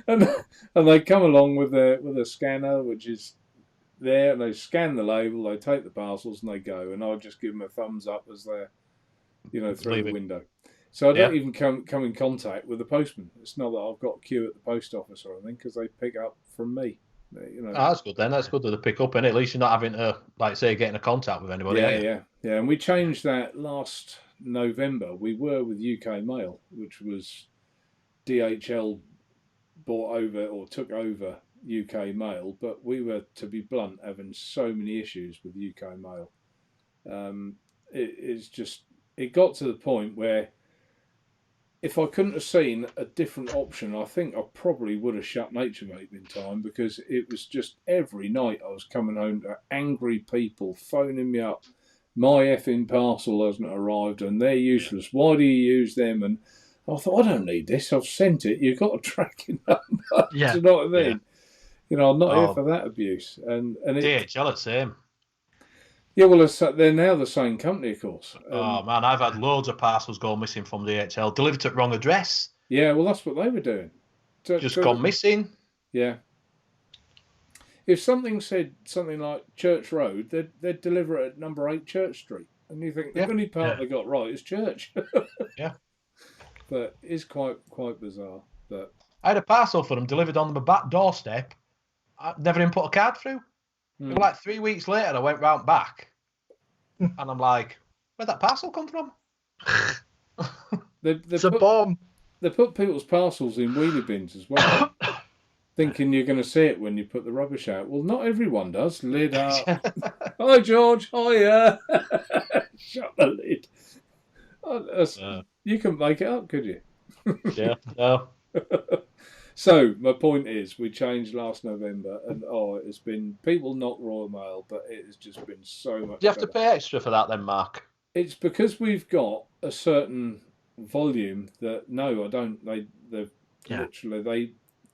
and they come along with a scanner, which is there, and they scan the label, they take the parcels, and they go. And I'll just give them a thumbs up as they're, through the window. So I don't even come in contact with the postman. It's not that I've got a queue at the post office or anything, because they pick up from me. That's good then. That's good that they pick up, and at least you're not having to, get in contact with anybody. Yeah. And we changed that last November. We were with UK Mail, which was DHL bought over or took over UK mail, but we were, to be blunt, having so many issues with UK mail. It got to the point where if I couldn't have seen a different option, I think I probably would have shut Naturevape in time, because it was just every night I was coming home to angry people phoning me up. My effing parcel hasn't arrived and they're useless. Why do you use them? And I thought, I don't need this. I've sent it. You've got a tracking number. Yeah. Do you know what I mean? Yeah. You know, I'm not here for that abuse. And DHL, it's same. Yeah, well, they're now the same company, of course. Oh man, I've had loads of parcels go missing from DHL, delivered to the wrong address. Yeah, well, that's what they were doing. Just gone missing. Yeah. If something said something like Church Road, they'd deliver it at number 8 Church Street, and you think the only part they got right is church. Yeah. But it's quite bizarre. But I had a parcel for them delivered on the back doorstep. I never even put a card through. It was like 3 weeks later, I went round back, and I'm like, "Where'd that parcel come from?" It's a bomb. They put people's parcels in wheelie bins as well, thinking you're going to see it when you put the rubbish out. Well, not everyone does. Lid up. Hi, George. Hiya. Shut the lid. You couldn't make it up, could you? Yeah. No. So my point is, we changed last November, and it's been, people knock Royal Mail, but it has just been so much. Do you have to pay extra for that then, Mark? It's because we've got a certain volume that I don't. Literally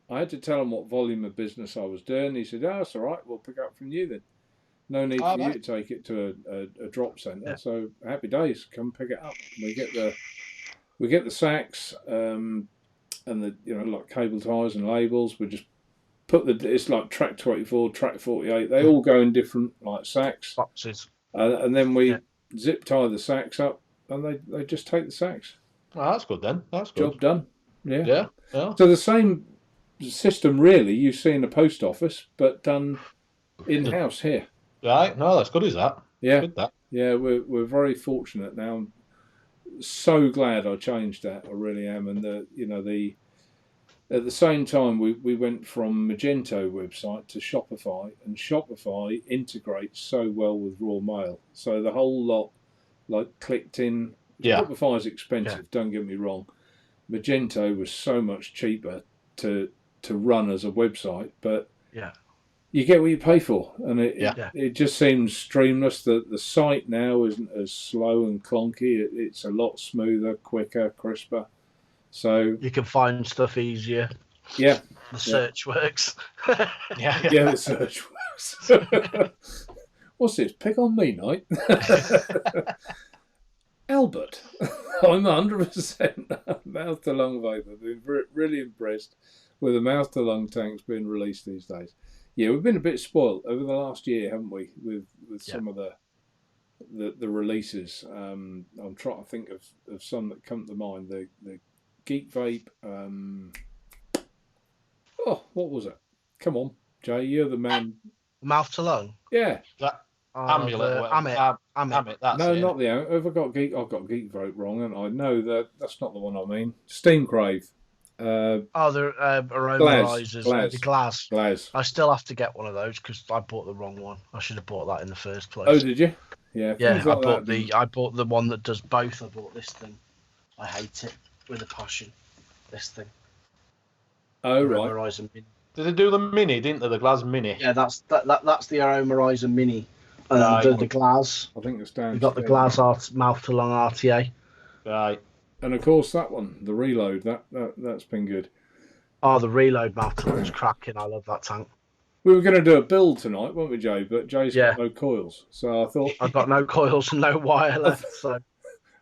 I had to tell them what volume of business I was doing. He said, "Oh, that's all right. We'll pick up from you then. No need for you to take it to a drop centre." Yeah. So happy days. Come pick it up. We get the sacks. And the like cable ties and labels, we just put it's like track 24, track 48. They all go in different like sacks, boxes, and then we zip tie the sacks up, and they just take the sacks. Oh, that's good then. That's good. Job done. Yeah. Yeah. So the same system really you see in the post office, but done in house here. Right. No, that's good. Is that? Yeah. Good, that. Yeah, we're very fortunate now. So glad I changed that. I really am. And at the same time we went from Magento website to Shopify, and Shopify integrates so well with Raw Mail. So the whole lot like clicked in. Yeah. Shopify is expensive, don't get me wrong. Magento was so much cheaper to run as a website, but you get what you pay for, and it just seems streamless. The site now isn't as slow and clunky. It's a lot smoother, quicker, crisper. So you can find stuff easier. Yeah, the search works. The search works. What's this? Pick on me night. Albert, I'm 100% mouth to lung vapor. I've been really impressed with the mouth to lung tanks being released these days. Yeah, we've been a bit spoilt over the last year, haven't we? With some of the releases. I'm trying to think of some that come to mind. The Geek Vape. What was it? Come on, Jay, you're the man. Mouth to lung. Yeah. That amulet. Amit. That's no, it. not the amulet. Have I got Geek? I've got Geek Vape wrong, and I know that's not the one I mean. Steam Crave. The aromatizers, the glass. I still have to get one of those because I bought the wrong one. I should have bought that in the first place. Oh, did you? Yeah. I bought the one that does both. I bought this thing. I hate it with a passion. This thing. Oh, right. Horizon Mini. Did they do the mini? Didn't they? The glass mini. Yeah, that's the Horizon Mini. The glass. I think it's down. You got the glass mouth to lung RTA. Right. And of course that one, the Reload, that's been good. Oh, the Reload mouth to lung's cracking. I love that tank. We were going to do a build tonight, weren't we, Jay? But Jay's got no coils, so I thought I've got no coils and no wire left. So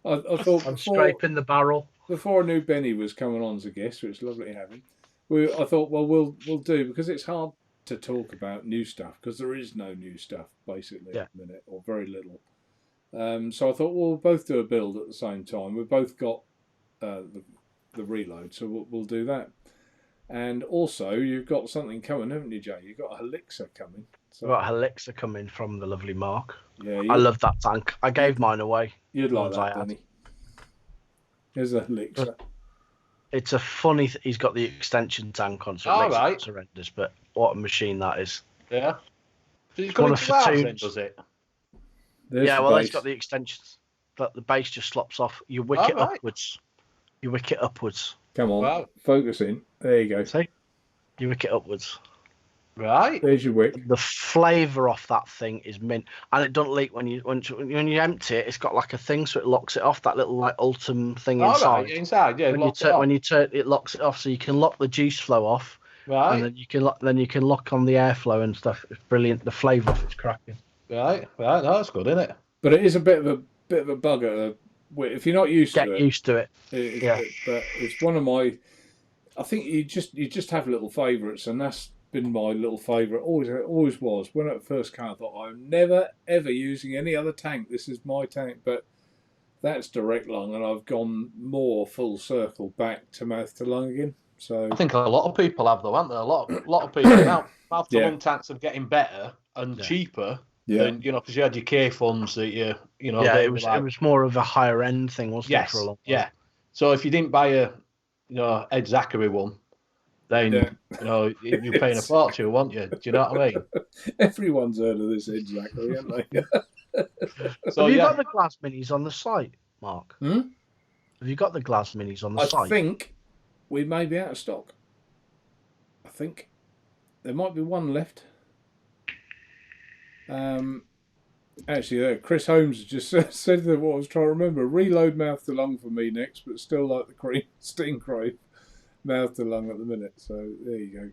I thought I'm scraping the barrel. Before I knew Benny was coming on as a guest, which is lovely to have him. I thought, well, we'll do, because it's hard to talk about new stuff because there is no new stuff basically at the minute, or very little. So I thought, well, we'll both do a build at the same time. We've both got the Reload, so we'll do that. And also, you've got something coming, haven't you, Jay? You've got a Helixer coming. So. I've got a Helixer coming from the lovely Mark. Yeah, I love that tank. I gave mine away. You'd like that, Benny. Here's a Helixer. It's a funny. He's got the extension tank on, so it makes it horrendous. But what a machine that is! Yeah. Does it come into valves then? Does it? It's got the extensions, but the base just slops off. You wick it upwards. You wick it upwards. Come on, focus in. There you go. See, you wick it upwards. Right. There's your wick. The flavour off that thing is mint, and it doesn't leak when you empty it. It's got like a thing, so it locks it off. That little like Ultim thing inside. Right, inside, yeah. When you turn it, locks it off, so you can lock the juice flow off. Right. And then you can lock on the airflow and stuff. It's brilliant. The flavour of it's cracking. Right. No, that's good, isn't it? But it is a bit of a bugger. If you're not used to it, get used to it. But it's one of my. I think you just have little favourites, and that's been my little favourite. Always was. When it first came, I thought I'm never ever using any other tank. This is my tank. But that's direct lung, and I've gone more full circle back to mouth to lung again. So I think a lot of people have, though, haven't there? A lot of people now. Mouth to lung tanks are getting better and cheaper. Yeah, than, because you had your K funds that it was more of a higher end thing, wasn't it? For a long time? Yeah. So if you didn't buy a Ed Zachary one, then you're paying a fortune, weren't you? Do you know what I mean? Everyone's heard of this Ed Zachary, haven't they? So have you got the glass minis on the site, Mark? Have you got the glass minis on the site? I think we may be out of stock. I think there might be one left. Actually, Chris Holmes just said that what I was trying to remember. Reload mouth to lung for me next, but still like the cream stingray mouth to lung at the minute. So there you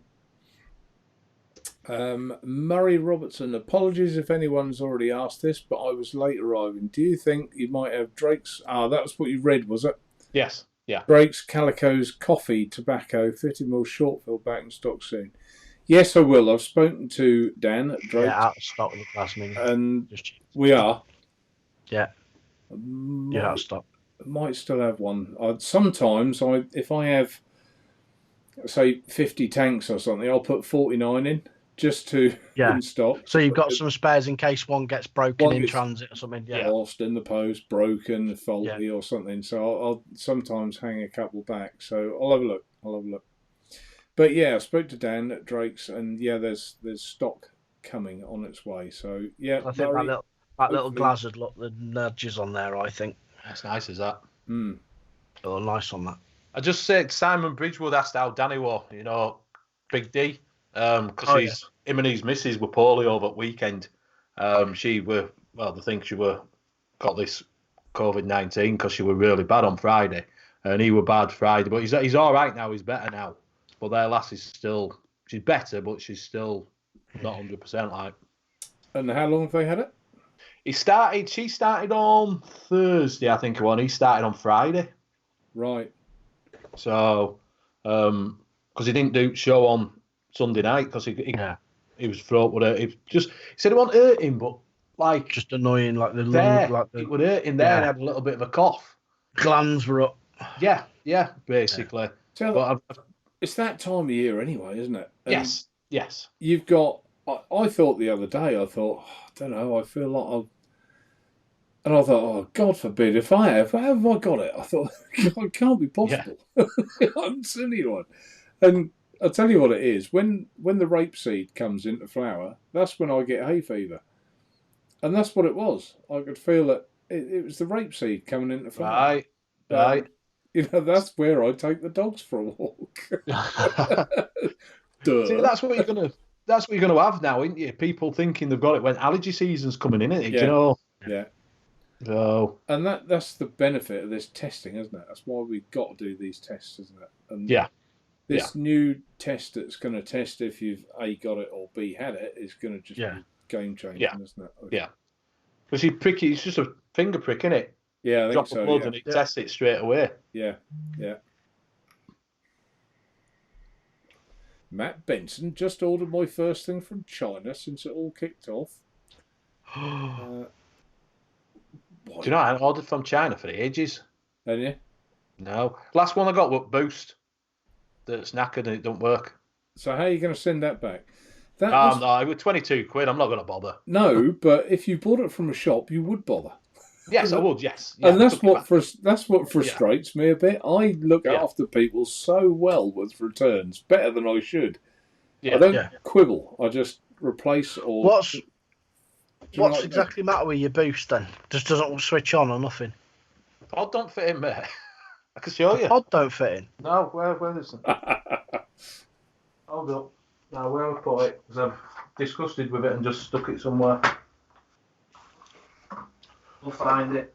go. Murray Robertson, apologies if anyone's already asked this, but I was late arriving. Do you think you might have Drake's? That was what you read, was it? Yes. Yeah. Drake's Calico's coffee tobacco 50ml short fill back in stock soon. Yes, I will. I've spoken to Dan at Drake. Yeah, out of stock with the glass mini. And we are. Yeah. You're out of stock. Might still have one. Sometimes, if I have, say, 50 tanks or something, I'll put 49 in just to in stock. So you've got some spares in case one gets broken in transit or something. Yeah. Lost in the post, broken, faulty or something. So I'll sometimes hang a couple back. So I'll have a look. But yeah, I spoke to Dan at Drake's, and there's stock coming on its way. So yeah, I think that little glass would look the nudges on there. I think that's nice. Is that? Oh, nice on that. I just said Simon Bridgewood asked how Danny were. Big D, because him and his missus were poorly over the weekend. They think she got this COVID-19 because she were really bad on Friday, and he were bad Friday, but he's all right now. He's better now. But their lass is she's better, but she's still not 100% like. And how long have they had it? She started on Thursday, I think it was. He started on Friday. Right. So, because he didn't do show on Sunday night because his throat would hurt. He said it wasn't hurting, but like just annoying, like the there, lung, it would hurt in there and had a little bit of a cough. Glands were up. Yeah, basically. So but it's that time of year anyway, isn't it? And yes. You've got. I thought the other day. I thought, I don't know. I feel like and I thought, oh, God forbid, if I have, how have I got it? I thought, God, it can't be possible. Yeah. I haven't seen anyone. And I'll tell you what it is. When the rapeseed comes into flower, that's when I get hay fever. And that's what it was. I could feel that it was the rapeseed coming into flower. Right. That's where I take the dogs for a walk. See, that's what you're gonna have now, isn't you? People thinking they've got it when allergy season's coming in, isn't it? Yeah. You know? Yeah. So. And that's the benefit of this testing, isn't it? That's why we've got to do these tests, isn't it? And this new test that's going to test if you've A, got it or B, had it is going to just be game changing, isn't it? Okay. Yeah. Because it's just a finger prick, isn't it? Yeah, I think drop so. Of blood and it tests it straight away. Yeah. Matt Benson just ordered my first thing from China since it all kicked off. Do you know I ordered from China for ages? Have you? No. Last one I got was Boost. That's knackered and it don't work. So how are you going to send that back? No, it was £22. I'm not going to bother. No, but if you bought it from a shop, you would bother. Yes, I would. Yes, yeah, and that's what frustrates me a bit. I look after people so well with returns, better than I should. Yeah. I don't quibble. I just replace or. What's exactly the matter with your boost then? Just doesn't switch on or nothing? Pod don't fit in, mate. I can show you. Pod don't fit in? No, where is it? Hold up. Now, where I put it, because I'm disgusted with it and just stuck it somewhere. We'll find it.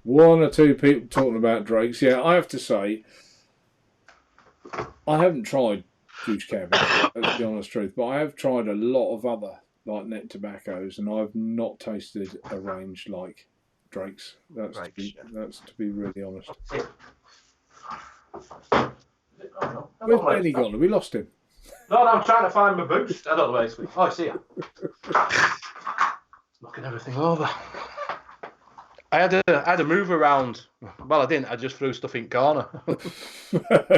One or two people talking about Drakes. Yeah, I have to say, I haven't tried Huge Cabin, that's the honest truth, but I have tried a lot of other like net tobaccos, and I've not tasted a range like Drake's. That's to be really honest. Where's Benny gone? Have we lost him? No, I'm trying to find my boost. I don't know basically. Oh, I see it. Knocking everything over. I had a move around. Well, I didn't. I just threw stuff in corner.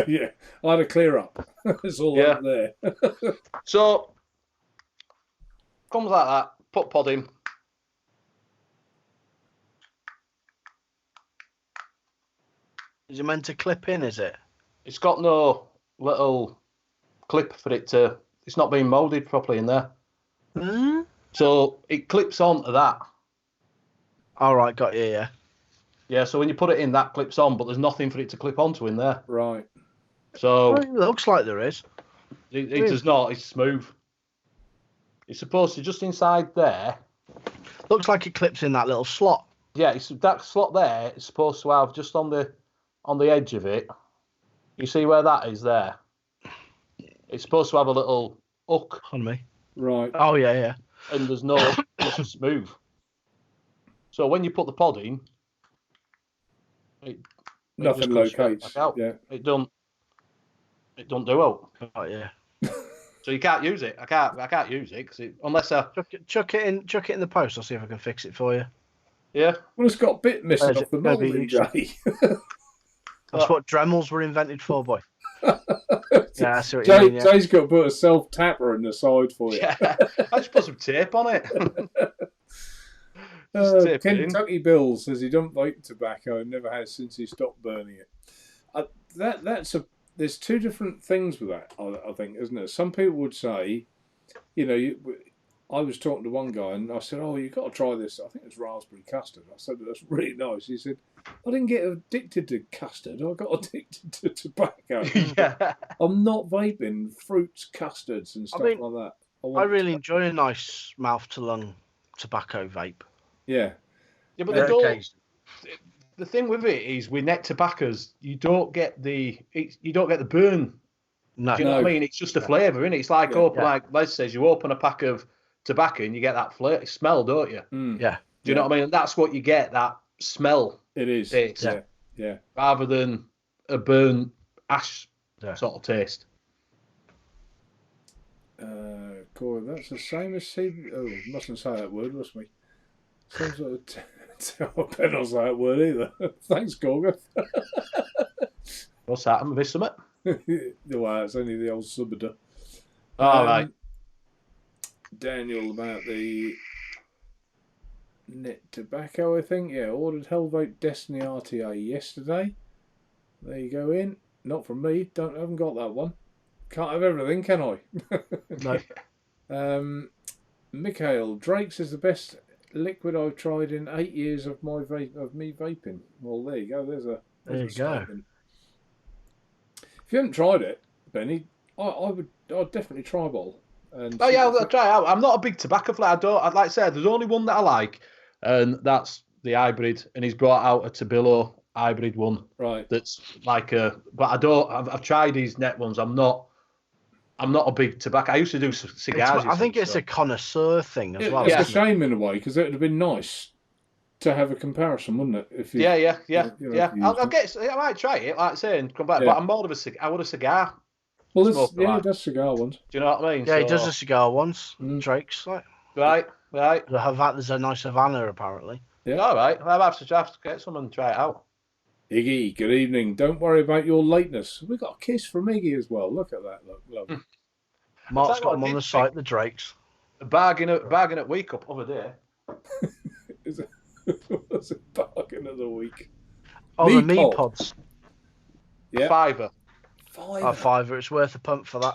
Yeah, I had a clear up. It's all up there. So comes like that. Put pod in. Is it meant to clip in? Is it? It's got no little clip for it to. It's not being moulded properly in there. Mm? So it clips onto that. All right, got you. Yeah. Yeah. So when you put it in, that clips on, but there's nothing for it to clip onto in there. Right. So well, it looks like there is. It does not. It's smooth. It's supposed to just inside there. Looks like it clips in that little slot. Yeah, it's that slot there. It's supposed to have just on the edge of it. You see where that is there? It's supposed to have a little hook on me. Right. Oh yeah. And there's no. It's just smooth. So when you put the pod in, nothing locates. Yeah. It don't do out. Oh yeah. So you can't use it. I can't use it because unless I chuck it in the post. I'll see if I can fix it for you. Yeah. Well, it's got a bit missing off the moulding, Jay. That's what Dremels were invented for, boy. Yeah, I see what you mean, yeah. Jay's got to put a self-tapper in the side for you. Yeah, I just put some tape on it. Kentucky Bill says he don't vape tobacco and never has since he stopped burning it. There's two different things with that, I think, isn't there? Some people would say, I was talking to one guy and I said, "Oh, you've got to try this. I think it's raspberry custard." I said, "That's really nice." He said, "I didn't get addicted to custard. I got addicted to tobacco. Yeah. I'm not vaping fruits, custards, and stuff like that." I really enjoy a nice mouth-to-lung tobacco vape. Yeah. Yeah, but the thing with it is with net tobaccos, you don't get the burn. No. Do you know what I mean? It's just a flavour, isn't it? It's like like Les says, you open a pack of tobacco and you get that smell, don't you? Mm. Yeah. Do you know what I mean? And that's what you get, that smell. It is. Taste, yeah. Rather than a burn ash sort of taste. Corey, that's the same as CBD. Oh, mustn't say that word, must we? Seems like I better not say that word either. Thanks, Gorga. What's that? Miss something? Well, it's only the old subida. All right. Daniel, about the net tobacco, I think. Yeah, ordered Hellvape Destiny RTA yesterday. There you go in. Not from me. Haven't got that one. Can't have everything, can I? No. Mikhail, Drake's is the best liquid I've tried in 8 years of me vaping. Well, there you go. There's a statement. If you haven't tried it, Benny, I'd definitely try bowl. I'll try it out. I'm not a big tobacco fan. I'd like to say there's only one that I like, and that's the hybrid. And he's brought out a Tabillo hybrid one. Right. That's like but I've tried these net ones. I'm not a big tobacco. I used to do cigars. I think it's a connoisseur thing as well. It's a shame in a way because it would have been nice to have a comparison, wouldn't it? If you, yeah. I might try it. Like I say, and come back. Yeah. But I'm more of I want a cigar. Well, he does cigar ones. Do you know what I mean? Yeah, he does a cigar ones. Drake's like. Right. There's a nice Havana apparently. Yeah. All right. I'll have to get some and try it out. Iggy, good evening. Don't worry about your lateness. We got a kiss from Iggy as well. Look at that. Look, lovely. Mark's got them on the site, the Drakes. A bargain at week up over there. What's a bargain of the week? Oh, the me pods. Yeah. Fiver. A fiver. It's worth a pump for that.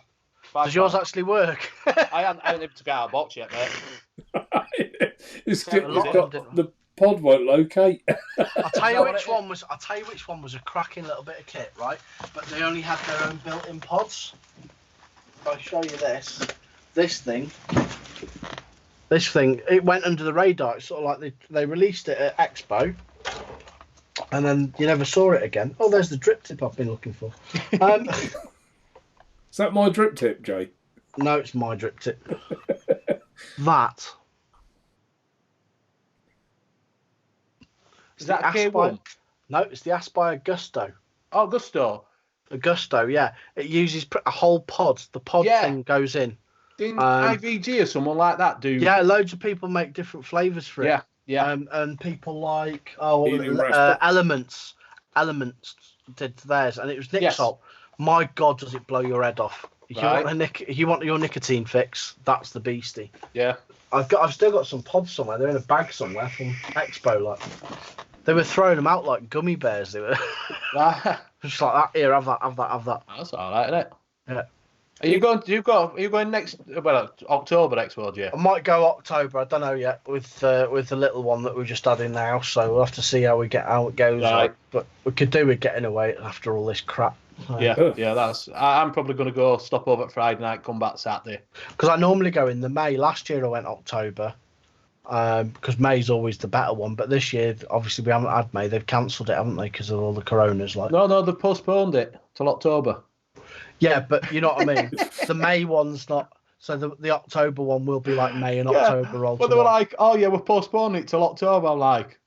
Does yours actually work? I haven't able to get out of box yet, mate. The pod won't locate. I'll tell you which one was a cracking little bit of kit, right? But they only had their own built-in pods. If I show you this thing, it went under the radar. It's sort of like they released it at Expo, and then you never saw it again. Oh, there's the drip tip I've been looking for. Is that my drip tip, Jay? No, it's my drip tip. That. Is that K1? No, it's the Aspire Gusto. Oh, Gusto. The Gusto, yeah. It uses a whole pod. The pod thing goes in. Didn't IVG or someone like that do? Yeah, loads of people make different flavours for it. Yeah. And people like Elements did theirs, and it was Nick Salt. My God, does it blow your head off? If you want your nicotine fix, that's the beastie. Yeah. I've still got some pods somewhere. They're in a bag somewhere from Expo. Like they were throwing them out like gummy bears. They were just like that. Here, have that. That's all right, isn't it? Yeah. Are you going next? Well, October next world, yeah. I might go October. I don't know yet with the little one that we just had in the house. So we'll have to see how it goes. Right. But we could do with getting away after all this crap. Yeah. I'm probably going to go stop over at Friday night, come back Saturday. Because I normally go in the May. Last year I went October, because May's always the better one. But this year, obviously, we haven't had May. They've cancelled it, haven't they? Because of all the coronas. No, they've postponed it till October. Yeah, but you know what I mean. The May one's not. So the October one will be like May and October. Well, they were like, "Oh yeah, we're postponing it till October." I'm like.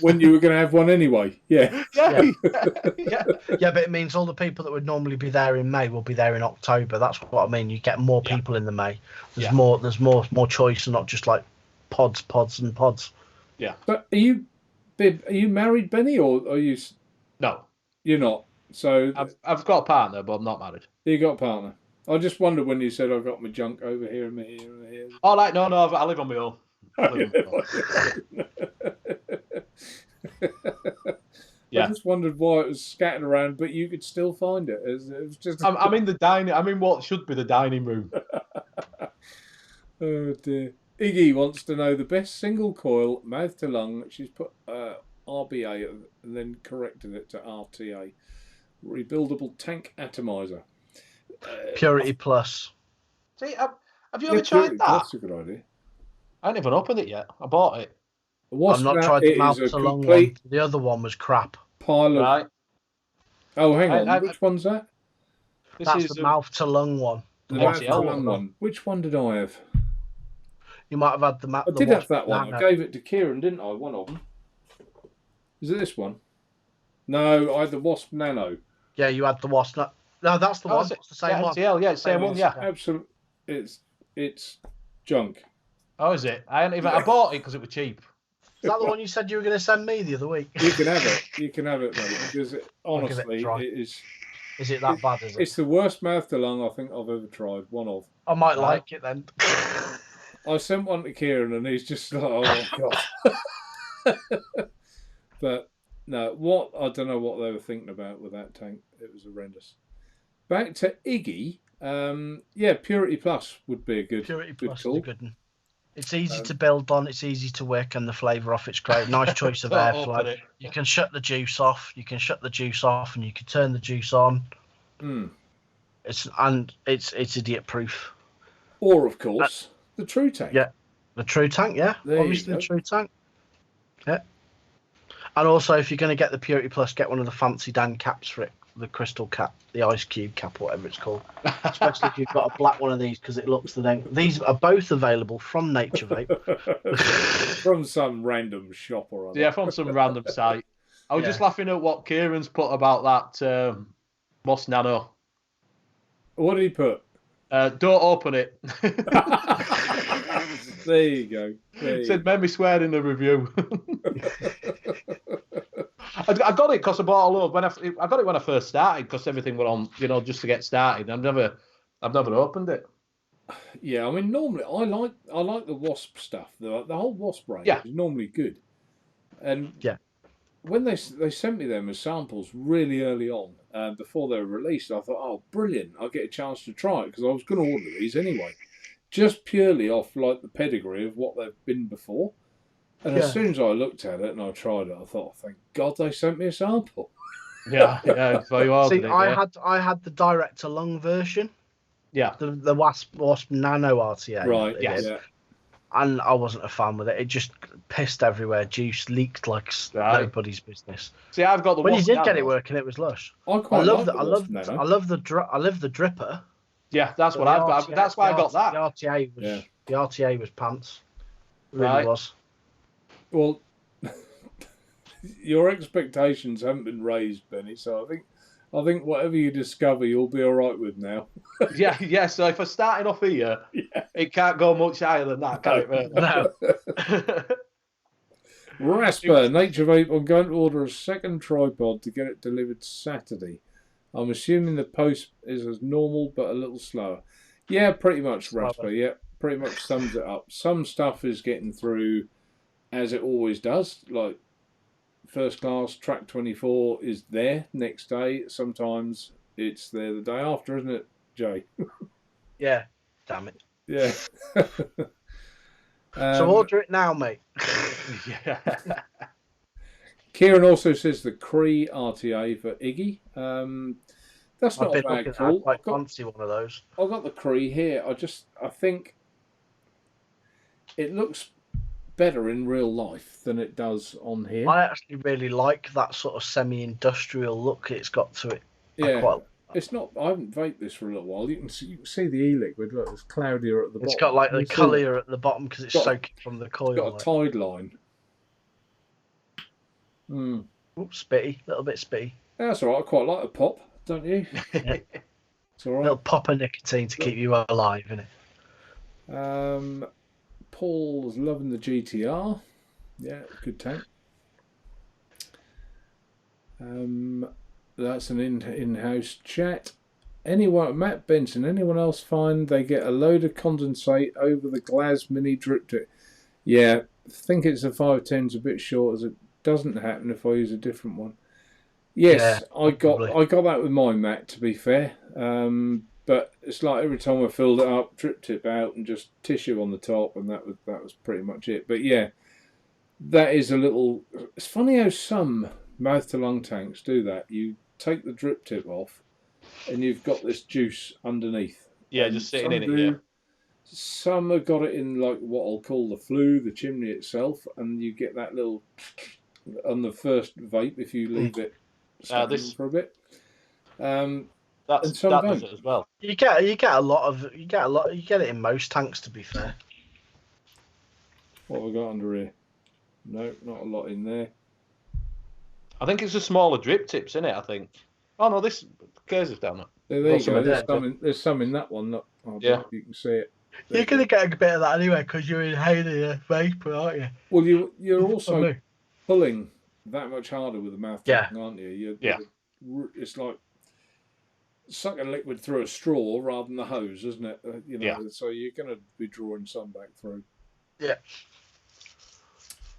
When you were going to have one anyway, yeah. But it means all the people that would normally be there in May will be there in October. That's what I mean. You get more people in the May. There's more choice, and not just like pods. Yeah. But are you married, Benny, or are you? No, you're not. So I've got a partner, but I'm not married. You got a partner. I just wondered when you said I've got my junk over here and here and here. Oh, like no, I live on my own. I just wondered why it was scattered around, but you could still find it. It was just. I'm in the dining. I'm in what should be the dining room. Oh dear. Iggy wants to know the best single coil mouth to lung. She's put RBA and then corrected it to RTA. Rebuildable tank atomizer. Purity Plus. See, have you ever tried that? That's a good idea. I ain't even opened it yet. I bought it. I've not tried the mouth to lung one. The other one was crap. Pile of... Right. Oh, hang on. Which one's that? That's the mouth to lung one. The mouth to lung one. Which one did I have? You might have had the mouth. I did have that one. I gave it to Kieran, didn't I? One of them. Is it this one? No, I had the Wasp Nano. Yeah, you had the Wasp. No, that's the one. It's the same one. Yeah, it's the same one. Yeah, absolutely. It's junk. Oh, is it? I bought it because it was cheap. Is that the one you said you were going to send me the other week? You can have it. You can have it, mate. Because honestly, it is. Is it that bad? Is it? It's the worst mouth to lung I think I've ever tried. One of. I might like it then. I sent one to Kieran and he's just like, oh my god. But no, I don't know what they were thinking about with that tank. It was horrendous. Back to Iggy. Purity Plus would be a good. Purity Plus is a good one. It's easy to build on. It's easy to work, and the flavour off it's great. Nice choice of airflow. You can shut the juice off. And you can turn the juice on. It's idiot proof. Or of course the True Tank. Yeah, the True Tank. Yeah, obviously the True Tank. Yeah, and also if you're going to get the Purity Plus, get one of the fancy Dan caps for it. The crystal cap, the ice cube cap, whatever it's called. Especially if you've got a black one of these, because it looks the thing. These are both available from Naturevape. From some random shop or other. Yeah, from some random site. I was just laughing at what Kieran's put about that Moss Nano. What did he put? Don't open it. There you go. Said, made me swear in the review. I got it because I bought a load when I got it when I first started because everything went on, you know, just to get started. I've never opened it. Yeah, I mean, normally I like the wasp stuff. The whole wasp range Yeah. is normally good, and Yeah. when they sent me them as samples really early on, before they were released, I thought, oh, brilliant! I'll get a chance to try it because I was going to order these anyway, just purely off like the pedigree of what they've been before. And as soon as I looked at it and I tried it, I thought, thank God they sent me a sample. Yeah, so you ordered See, it. I had the direct to lung version, Yeah. the wasp Nano RTA. Right. Yes. Yeah. And I wasn't a fan with it. It just pissed everywhere. Juice leaked like nobody's business. See, I've got the. When you Wasp did Nano. get it working, it was lush. I I love like the dripper. Yeah, that's what I've got. That's why I got that. The RTA was pants. It really Right. was. Well, your expectations haven't been raised, Benny. So I think whatever you discover, you'll be all right with now. Yeah. So if I'm starting off here, it can't go much higher than that, can it? Really? No. Rasper, Naturevape, I'm going to order a second tripod to get it delivered Saturday. I'm assuming the post is as normal, but a little slower. Yeah, pretty much, Rasper. Yeah, pretty much sums it up. Some stuff is getting through as it always does. Like first class, track 24 is there next day. Sometimes it's there the day after, isn't it, Jay? Yeah. Damn it. Yeah. So order it now, mate. Yeah. Kieran also says the Cree RTA for Iggy. That's not a bad call. I fancy one of those. I've got the Cree here. I think it looks better in real life than it does on here. I actually really like that sort of semi-industrial look it's got to it. Yeah. It's not. I haven't vaped this for a little while. You can see the e-liquid. Look, it's cloudier at the bottom. It's got like the colour at the bottom because it's soaking from the coil. It's got a tide line. Oops, spitty, a little bit spitty. That's all right. I quite like a pop, don't you? It's all right. A little pop of nicotine to keep you alive, innit? Paul's loving the GTR. Yeah, good tank. That's an in-house chat. Matt Benson, anyone else find they get a load of condensate over the Glas Mini drip tip? Yeah, I think it's a 510's a bit short, as it doesn't happen if I use a different one. Yes, yeah, I got that with mine, Matt, to be fair. But it's like every time I filled it up, drip tip out and just tissue on the top, and that was pretty much it. But yeah, that is a little. It's funny how some mouth to lung tanks do that. You take the drip tip off, and you've got this juice underneath. Yeah, just sitting in it. Yeah. Some have got it in like what I'll call the flue, the chimney itself, and you get that little on the first vape if you leave it for a bit. That does it as well. You get it in most tanks, to be fair. What have we got under here? No, not a lot in there. I think it's the smaller drip tips, isn't it? I think. Oh no, this case is down there. There you go. There's some in that one. You can see it. You're going to get a bit of that anyway because you're inhaling a vapor, aren't you? Well, you're also pulling that much harder with the mouth, aren't you? It's like sucking liquid through a straw rather than the hose, isn't it? So you're going to be drawing some back through. Yeah.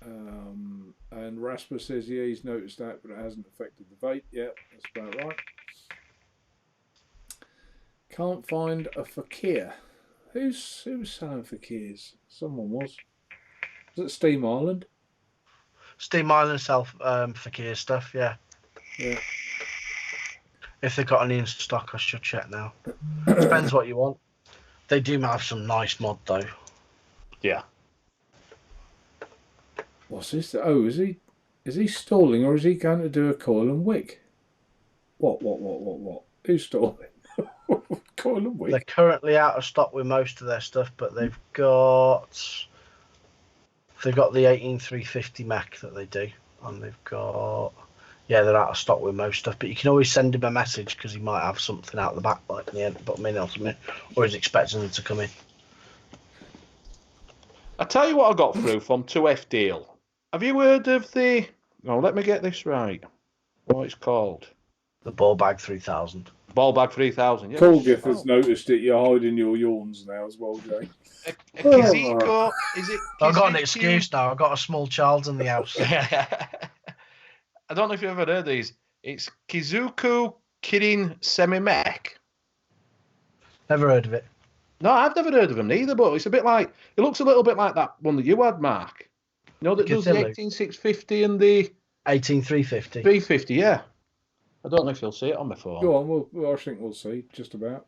And Rasper says, he's noticed that, but it hasn't affected the vape. Yeah, that's about right. Can't find a fakir. Who's selling fakirs? Someone was. Was it Steam Island? Steam Island sell fakir stuff, yeah. Yeah. If they've got any in stock, I should check now. Depends what you want. They do have some nice mod though. Yeah. What's this? Oh, is he stalling or is he going to do a coil and wick? What? Who's stalling? Coil and wick? They're currently out of stock with most of their stuff, but they've got the 18350 Mac that they do, and they've got they're out of stock with most stuff. But you can always send him a message because he might have something out the back, like in the end, put them in or something, or he's expecting them to come in. I tell you what I got through from 2F Deal. Have you heard of the? Oh, let me get this right. What it's called? The Ball Bag 3000. Ball Bag 3000. Yeah, Colgith has noticed it. You're hiding your yawns now as well, Jay. A Kizuko, is it? I've got an Kizuku? excuse now. I've got a small child in the house. I don't know if you've ever heard of these. It's Kizuku Kirin Semi-Mech. Never heard of it. No, I've never heard of them neither, but it's a bit like, it looks a little bit like that one that you had, Mark. You know, that does the Cthulhu. 18650 and the 18350. 350, yeah. I don't know if you'll see it on my phone. Go on, I think we'll see, just about.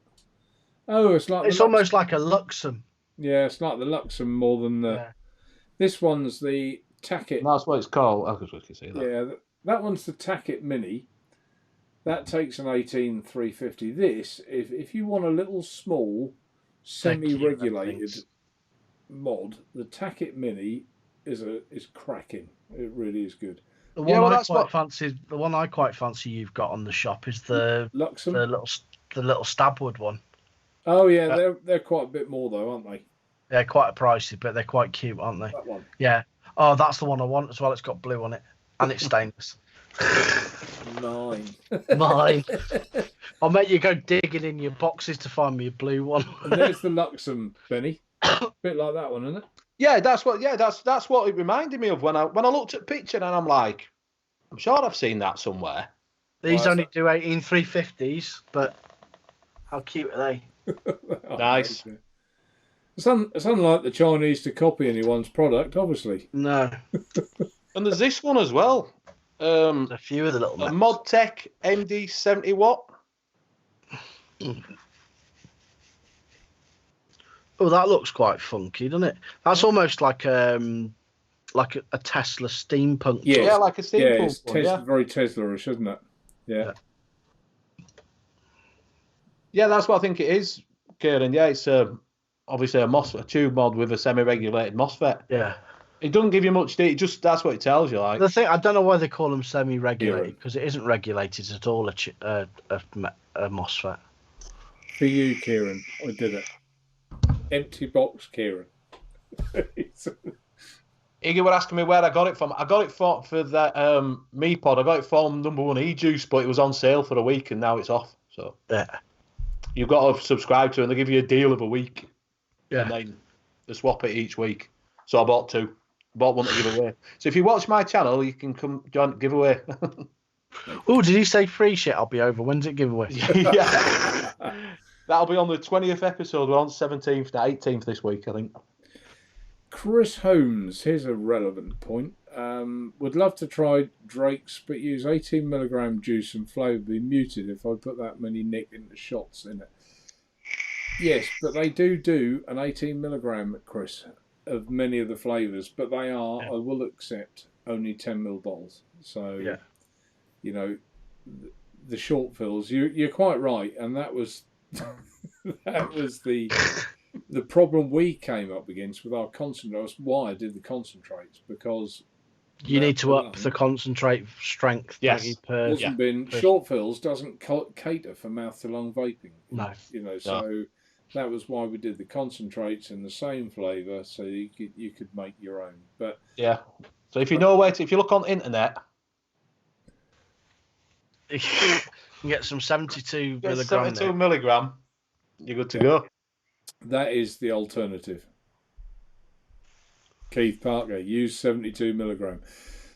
Oh, it's like It's almost like a Luxem. Yeah, it's like the Luxem more than the. Yeah. This one's the Tackett. That's what it's called. I guess we can see that. Yeah, that one's the Tackett Mini. That takes an 18350. This, if you want a little small, semi-regulated mod, the Tackett Mini is cracking. It really is good. The one I quite fancy you've got on the shop is the Luxem, the little Stabwood one. Oh yeah, they're quite a bit more though, aren't they? They're quite pricey, but they're quite cute, aren't they? That one. Yeah. Oh, that's the one I want as well. It's got blue on it, and it's stainless. Mine. I'll make you go digging in your boxes to find me a blue one. And there's the Luxem, Benny. Bit like that one, isn't it? Yeah, that's what it reminded me of when I looked at picture, and I'm like, I'm sure I've seen that somewhere. These only do 18350s, but how cute are they? Nice. It's unlike the Chinese to copy anyone's product, obviously. No. And there's this one as well. There's a few of the little a ModTech MD 70 watt. Oh, that looks quite funky, doesn't it? That's almost like a Tesla steampunk. Yeah, like a steampunk. Yeah, it's very Tesla-ish, isn't it? Yeah. Yeah, that's what I think it is, Kieran. Yeah, it's obviously a tube mod with a semi-regulated MOSFET. Yeah. It doesn't give you much data. That's what it tells you. Like the thing, I don't know why they call them semi-regulated because it isn't regulated at all. A MOSFET. For you, Kieran, I did it. Empty box, Kieran. Iggy were asking me where I got it from. I got it for that MePod. I got it from #1 E-Juice, but it was on sale for a week and now it's off. So yeah, you've got to subscribe to it and they give you a deal of a week. Yeah, and then they swap it each week. So I bought two. Bought one to give away. So if you watch my channel, you can come join the giveaway. Oh, did he say free shit? I'll be over. When's it giveaway? Yeah. That'll be on the 20th episode. We're on 17th to 18th this week, I think. Chris Holmes, here's a relevant point. Would love to try Drake's, but use 18mg juice and flavour be muted if I put that many nick into shots in it. Yes, but they do an 18mg, Chris, of many of the flavours, but they are, I will accept, only 10ml bottles. So, yeah, you know, the short fills, you're quite right, and that was that was the problem we came up against with our concentrate. That's why I did the concentrates, because you need to up the concentrate strength. Yes, short fills doesn't cater for mouth to lung vaping. No, you know, so that was why we did the concentrates in the same flavour, so you could make your own. But yeah, so if you know where to, if you look on the internet, you can get some 72 milligram. 72 milligram, you're good to go. That is the alternative. Keith Parker, use 72mg.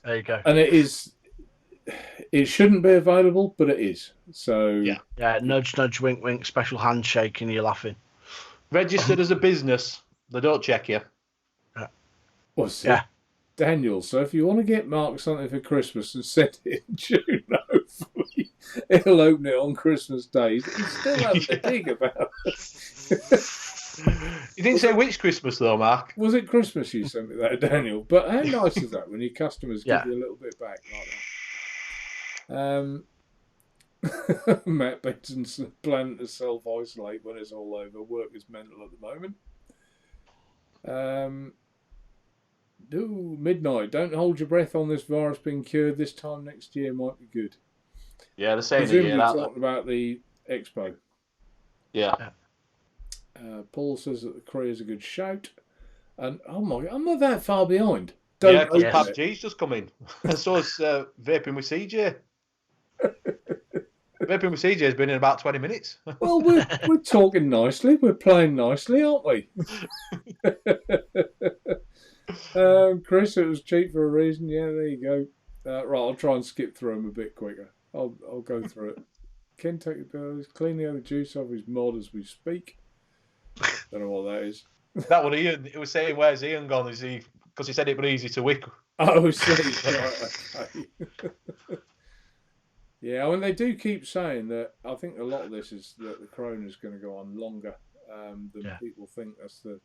There you go. And it shouldn't be available, but it is. So yeah, nudge, nudge, wink, wink, special handshake, and you're laughing. Registered as a business, they don't check you. Daniel, so if you want to get Mark something for Christmas and send it in June, hopefully he'll open it on Christmas Day. He's still having a dig about it. You didn't say which Christmas though, Mark. Was it Christmas you sent me that, Daniel? But how nice is that when your customers give you a little bit back like that? Matt Benton's planning to self-isolate when it's all over. Work is mental at the moment. Midnight. Don't hold your breath on this virus being cured. This time next year might be good. Yeah, the same Presumably year. Talking about the expo. Yeah. Paul says that the Korea is a good shout. And oh my God, I'm not that far behind. Because PUBG's just come in. So is Vaping with CJ. Vaping with CJ has been in about 20 minutes. Well, we're talking nicely. We're playing nicely, aren't we? Chris, it was cheap for a reason. Yeah, there you go. Right, I'll try and skip through them a bit quicker. I'll go through it. Kentucky Bills cleaning out the juice off his mod as we speak. Don't know what that is. That one, Ian. It was saying, "Where's Ian gone?" Is he? Because he said it was easy to wick. Oh, see, right, okay. Yeah, I mean, they do keep saying that. I think a lot of this is that the corona is going to go on longer than people think. That's the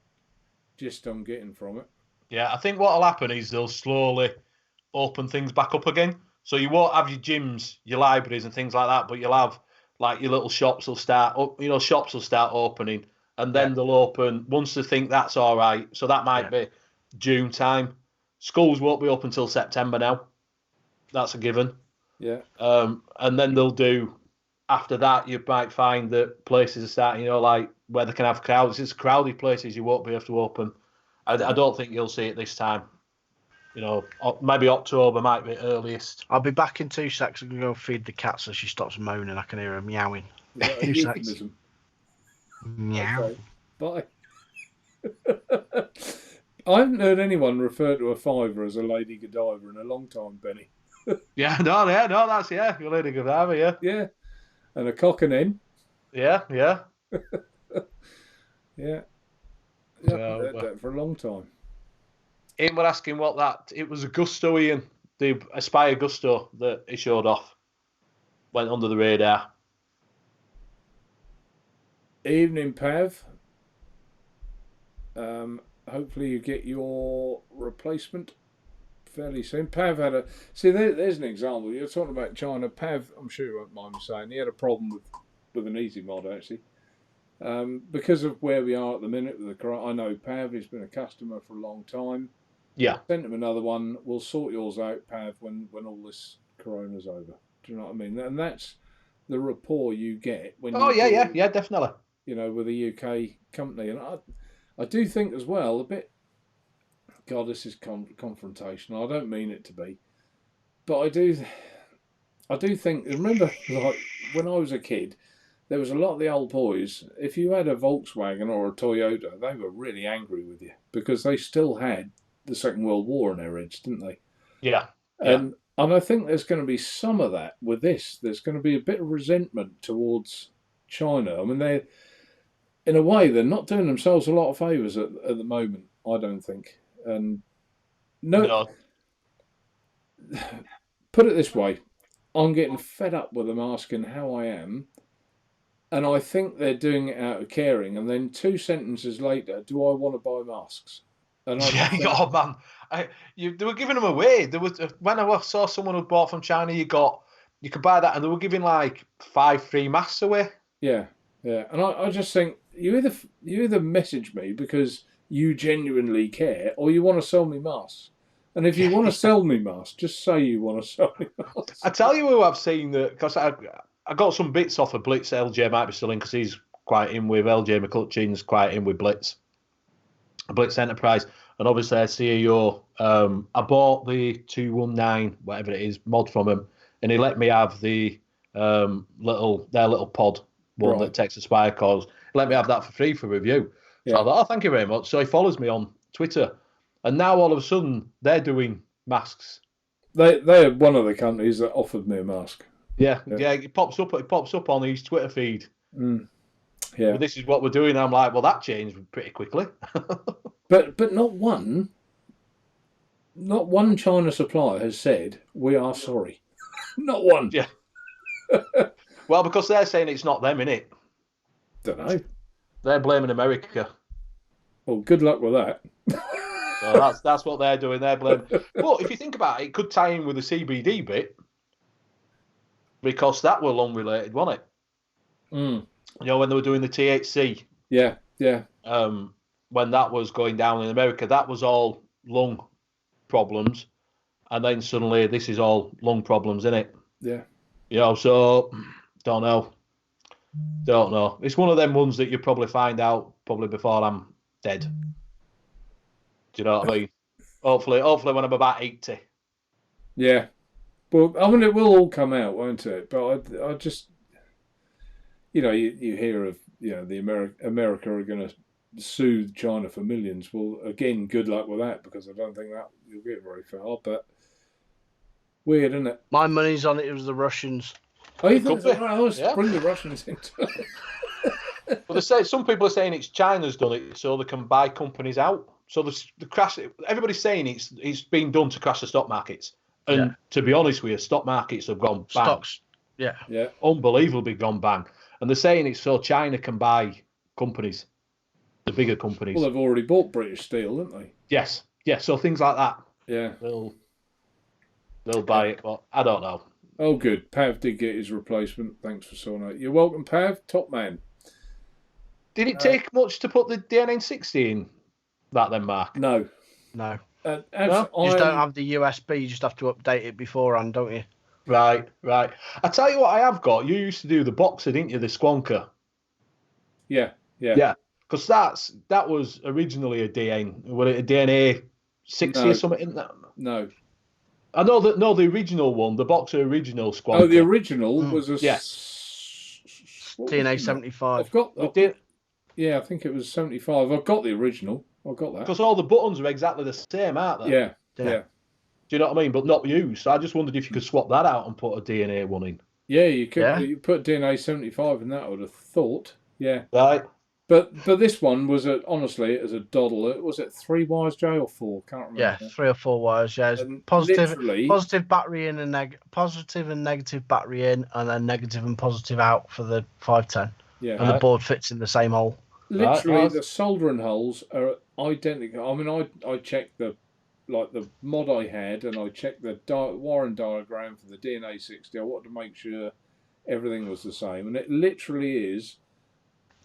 gist I'm getting from it. Yeah, I think what'll happen is they'll slowly open things back up again. So you won't have your gyms, your libraries, and things like that, but you'll have like your little shops will start. Shops will start opening, and then they'll open once they think that's all right. So that might be June time. Schools won't be open until September now. That's a given. Yeah. And then they'll do after that. You might find that places are starting, like where they can have crowds. It's crowded places you won't be able to open. I don't think you'll see it this time. Maybe October might be earliest. I'll be back in 2 seconds. I'm going to go feed the cat so she stops moaning. I can hear her meowing. Is that a euphemism? Meow. Okay. Bye. I haven't heard anyone refer to a fiver as a Lady Godiva in a long time, Benny. That's your Lady Godiva, yeah. Yeah, and a cock and hen. Yeah. Yeah. Yeah, I've heard that for a long time. Ian were asking what that... It was a Gusto, Ian. The Aspire Gusto that he showed off. Went under the radar. Evening, Pav. Hopefully you get your replacement fairly soon. Pav had a... See, there's an example. You're talking about China. Pav, I'm sure you won't mind me saying, he had a problem with an easy mod, actually. Because of where we are at the minute with the corona. I know Pav, he's been a customer for a long time. Yeah. Sent him another one. We'll sort yours out, Pav, when all this corona's over. Do you know what I mean? And that's the rapport you get when yeah, definitely. With a UK company. And I do think as well, a bit, God, this is confrontational. I don't mean it to be. But I do think, remember, like, when I was a kid, there was a lot of the old boys, if you had a Volkswagen or a Toyota, they were really angry with you because they still had the Second World War in their heads, didn't they? Yeah. And I think there's going to be some of that with this. There's going to be a bit of resentment towards China. I mean, in a way, they're not doing themselves a lot of favours at the moment, I don't think. And no. Put it this way, I'm getting fed up with them asking how I am, and I think they're doing it out of caring. And then 2 sentences later, do I want to buy masks? And oh man, they were giving them away. There was when I saw someone who bought from China, you could buy that, and they were giving like 5 free masks away. Yeah, and I just think you either message me because you genuinely care, or you want to sell me masks. And if you want to sell me masks, just say you want to sell me masks. I tell you who I've seen that, because I got some bits off of Blitz. LJ might be still in because he's quite in with LJ McCutcheon's quite in with Blitz Enterprise, and obviously our CEO. I bought the 219 whatever it is mod from him, and he let me have the little pod one that takes the spire calls. He let me have that for free for review. So I thought, thank you very much. So he follows me on Twitter, and now all of a sudden they're doing masks. They're one of the companies that offered me a mask. Yeah. It pops up on his Twitter feed. Yeah. Well, this is what we're doing. I'm like, well, that changed pretty quickly. but not one China supplier has said we are sorry. Not one. Yeah. Well, because they're saying it's not them, innit? Don't know. They're blaming America. Well, good luck with that. So that's what they're doing. They're blaming. But if you think about it, it could tie in with the CBD bit because that were lung related, wasn't it? When they were doing the THC. Yeah. When that was going down in America, that was all lung problems, and then suddenly this is all lung problems, isn't it? Yeah. So don't know. It's one of them ones that you probably find out probably before I'm dead. Do you know what I mean? Hopefully when I'm about 80. Yeah. Well, I mean, it will all come out, won't it? But I just... you know, you hear of, you know, America are going to soothe China for millions. Well, again, good luck with that, because I don't think that you'll get very far. But weird, isn't it? My money's on it was the Russians. Oh, you think Could so? be. Right, let's Yeah. bring the Russians into it. Well, they say some people are saying it's China's done it so they can buy companies out. So the crash. Everybody's saying it's been done to crash the stock markets. And to be honest with you, stock markets have gone bang. Stocks, yeah, Unbelievably gone bang. And they're saying it's so China can buy companies, the bigger companies. Well, they've already bought British Steel, haven't they? Yes, yeah. So things like that. Yeah, they'll buy it, but I don't know. Oh, good. Pav did get his replacement. Thanks for sorting out. You're welcome, Pav. Top man. Did it take much to put the DNA60 in that then, Mark? No. no. No? You just don't have the USB. You just have to update it beforehand, don't you? Right. I tell you what I have got. You used to do the boxer, didn't you? The Squonker. Yeah. Because that was originally a DNA 60 or something, isn't that? No. I know that. No, the original one, the boxer original Squonker. Oh, the original was a DNA 75. I've got. Yeah, I think it was 75. I've got the original. I've got that. Because all the buttons are exactly the same, aren't they? Yeah. Do you know what I mean? But not used. So I just wondered if you could swap that out and put a DNA one in. Yeah, you could. Yeah. You put DNA 75 in that, I would have thought. Yeah. Right. But this one was honestly, it was a doddle. Was it 3 wires, Jay, or 4? Can't remember. Yeah, 3 or 4 wires. Yeah, positive battery in and positive and negative battery in, and then negative and positive out for the 510. Yeah. And the board fits in the same hole. Literally, the soldering holes are identical. I mean, I checked the mod I had, and I checked the wiring diagram for the DNA 60. I wanted to make sure everything was the same, and it literally is.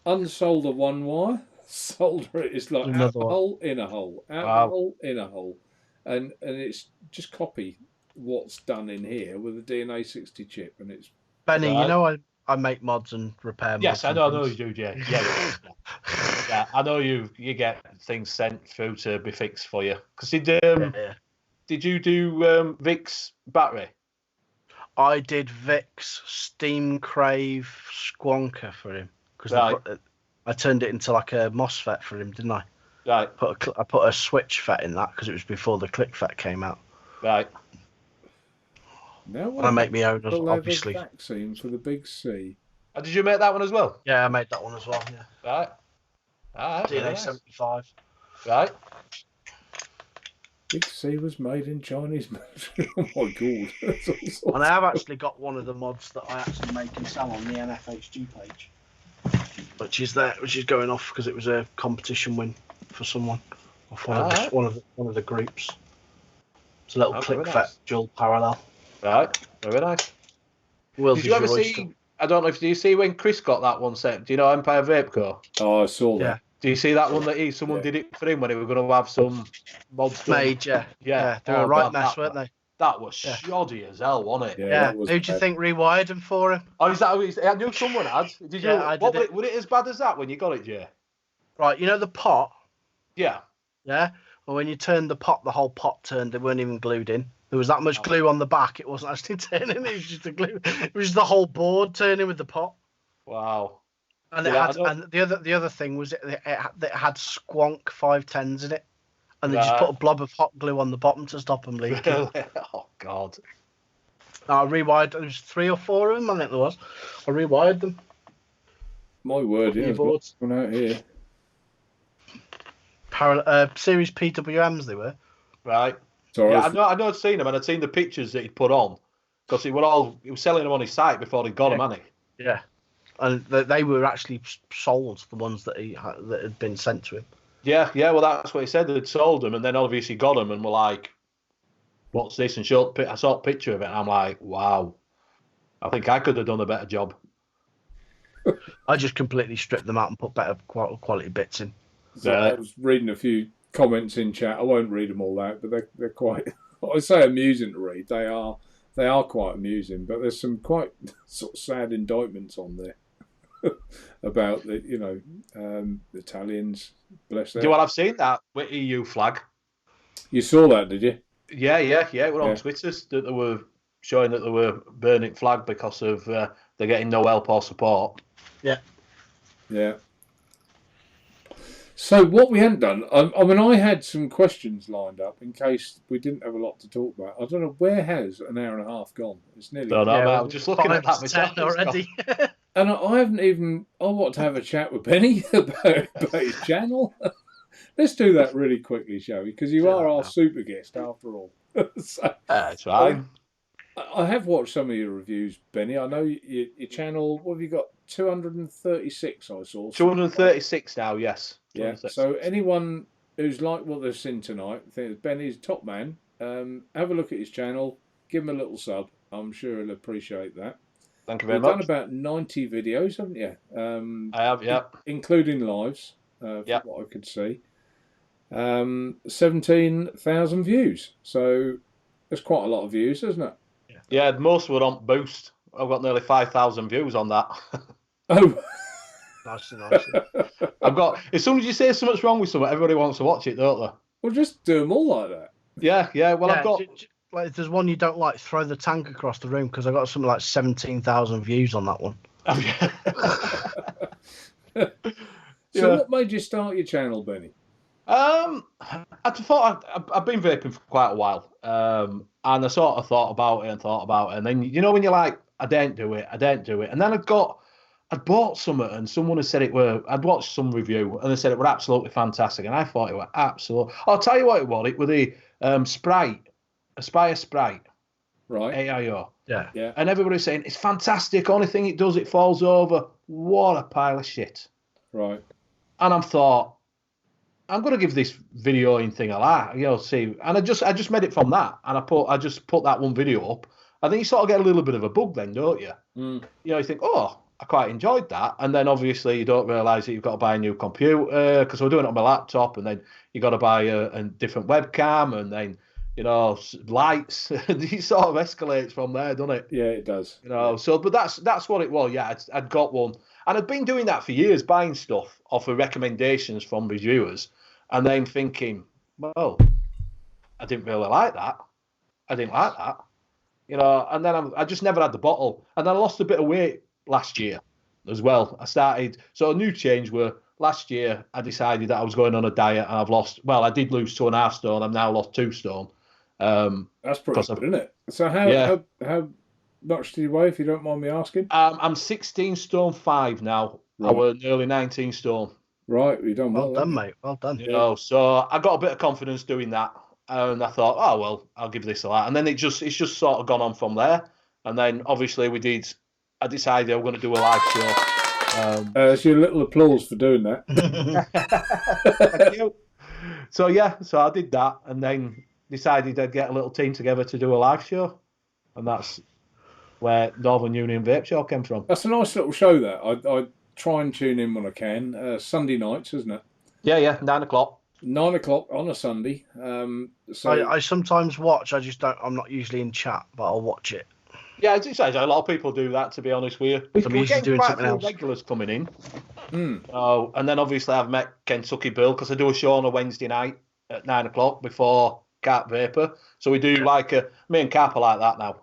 Unsolder one wire, solder it. It's like out a hole, in a hole, out a hole, in a hole, and it's just copy what's done in here with a DNA 60 chip, and it's. Benny, you know I make mods and repair mods. Yes, I know you do, Jay. Yeah. I know you get things sent through to be fixed for you. Because did you do Vic's battery? I did Vic's Steam Crave Squonker for him. Because I turned it into like a MOSFET for him, didn't I? Right. I put a switch FET in that because it was before the click FET came out. Right. Now I make my own, obviously. Vaccine for the big C. Did you make that one as well? Yeah, I made that one as well. Yeah. Right. DNA 75. Right. Big C was made in Chinese. Oh my god! And I have actually got one of the mods that I actually make and sell on the NFHG page, which is going off because it was a competition win for someone off one of the groups. It's a little click FET dual parallel. Right, very nice. Did you ever see? I don't know if you see when Chris got that one set. Do you know Empire Vape Co? Oh, I saw that. Yeah. Do you see that one that someone did it for him when he was going to have some mods made? Yeah. They were a right mess, weren't they? That was shoddy as hell, wasn't it? Yeah. Who do you think rewired them for him? Oh, is that? I knew someone had. Did you? I did it. Was it as bad as that when you got it, Jay? Right, you know the pot. Yeah. Yeah. Well, when you turned the pot, the whole pot turned. They weren't even glued in. There was that much glue on the back. It wasn't actually turning. It was just the glue. It was the whole board turning with the pot. Wow. And the other thing was it had Squonk 510s in it, and they just put a blob of hot glue on the bottom to stop them leaking. Really? Oh God! I rewired. There was 3 or 4 of them. I think there was. I rewired them. My word, yeah, what's going out here? Series PWMs they were. Right. Sorry, yeah, I know I'd seen them, and I'd seen the pictures that he'd put on because he was selling them on his site before he got them, hadn't he? Yeah. And they were actually sold, the ones that that had been sent to him. Yeah, well, that's what he said. They'd sold them, and then obviously got them, and were like, "What's this?" And I saw a picture of it, and I'm like, "Wow, I think I could have done a better job." I just completely stripped them out and put better quality bits in. So I was reading a few comments in chat. I won't read them all out, but they're quite. I say amusing to read. They are quite amusing, but there's some quite sort of sad indictments on there. About the Italians, bless them. Do you want I've seen that with EU flag? You saw that, did you? Yeah. It was on Twitter that they were showing that they were burning flag because of they're getting no help or support. Yeah. Yeah. So what we hadn't done, I mean, I had some questions lined up in case we didn't have a lot to talk about. I don't know, where has an hour and a half gone? It's nearly. No, Yeah, I'm just looking at that myself already. And I haven't even. I want to have a chat with Benny about his channel. Let's do that really quickly, shall we? Because you are our super guest after all. So, That's fine. I have watched some of your reviews, Benny. I know your channel. What have you got? 236. I saw. 236 now. Yes. Yeah. So anyone who's like what they've seen tonight, thinks Benny's top man. Have a look at his channel. Give him a little sub. I'm sure he'll appreciate that. Thank you very You've much. done about 90 videos, haven't you? I have, yeah. Including lives, from what I could see. 17,000 views. So that's quite a lot of views, isn't it? Yeah, most were on Boost. I've got nearly 5,000 views on that. Oh. Nice. I've got, as soon as you say something's wrong with something, everybody wants to watch it, don't they? Well, just do them all like that. Yeah. Well, I've got. Like, if there's one you don't like, throw the tank across the room, because I got something like 17,000 views on that one. So what made you start your channel, Benny? I thought I've been vaping for quite a while, and I sort of thought about it, and then you know when you're like, I don't do it, and then I'd bought something, and someone had said I'd watched some review, and they said it were absolutely fantastic, and I thought it were absolute. I'll tell you what it was. It was the Sprite, Aspire Sprite, right? AIO. Yeah. And everybody's saying it's fantastic. Only thing it does, it falls over. What a pile of shit. Right. And I thought, I'm going to give this videoing thing a like, see. And I just made it from that, and I just put that one video up. I think you sort of get a little bit of a bug then, don't you? Mm. You think, oh, I quite enjoyed that, and then obviously you don't realise that you've got to buy a new computer because we're doing it on my laptop, and then you got to buy a different webcam, and then lights. It sort of escalates from there, doesn't it? Yeah, it does. So, but that's what it was. Yeah, I'd got one, and I'd been doing that for years, buying stuff off of recommendations from reviewers, and then thinking, well, I didn't really like that. I didn't like that, And then I just never had the bottle, and then I lost a bit of weight last year as well. So a new change were last year. I decided that I was going on a diet, and I did lose 2.5 stone. I've now lost 2 stone. That's pretty good, isn't it? So how much do you weigh, if you don't mind me asking? I'm 16 stone 5 now. Right. I was nearly 19 stone. Right, you done well done, mate. Well done. So I got a bit of confidence doing that, and I thought, oh well, I'll give this a lot. And then it's just sort of gone on from there. And then obviously I decided I was going to do a live show. It's your little applause for doing that. Thank you. So I did that, and then decided I'd get a little team together to do a live show, and that's where Northern Union Vape Show came from. That's a nice little show. That I try and tune in when I can. Sunday nights, isn't it? Yeah, 9 o'clock. 9 o'clock on a Sunday. So I sometimes watch. I just don't. I'm not usually in chat, but I'll watch it. Yeah, as you say, a lot of people do that. To be honest with you, we're getting doing quite something a few else. regulars coming in. And then obviously I've met Kentucky Bill because I do a show on a Wednesday night at 9 o'clock before Carp Vapor. So we do me and Carp are like that now.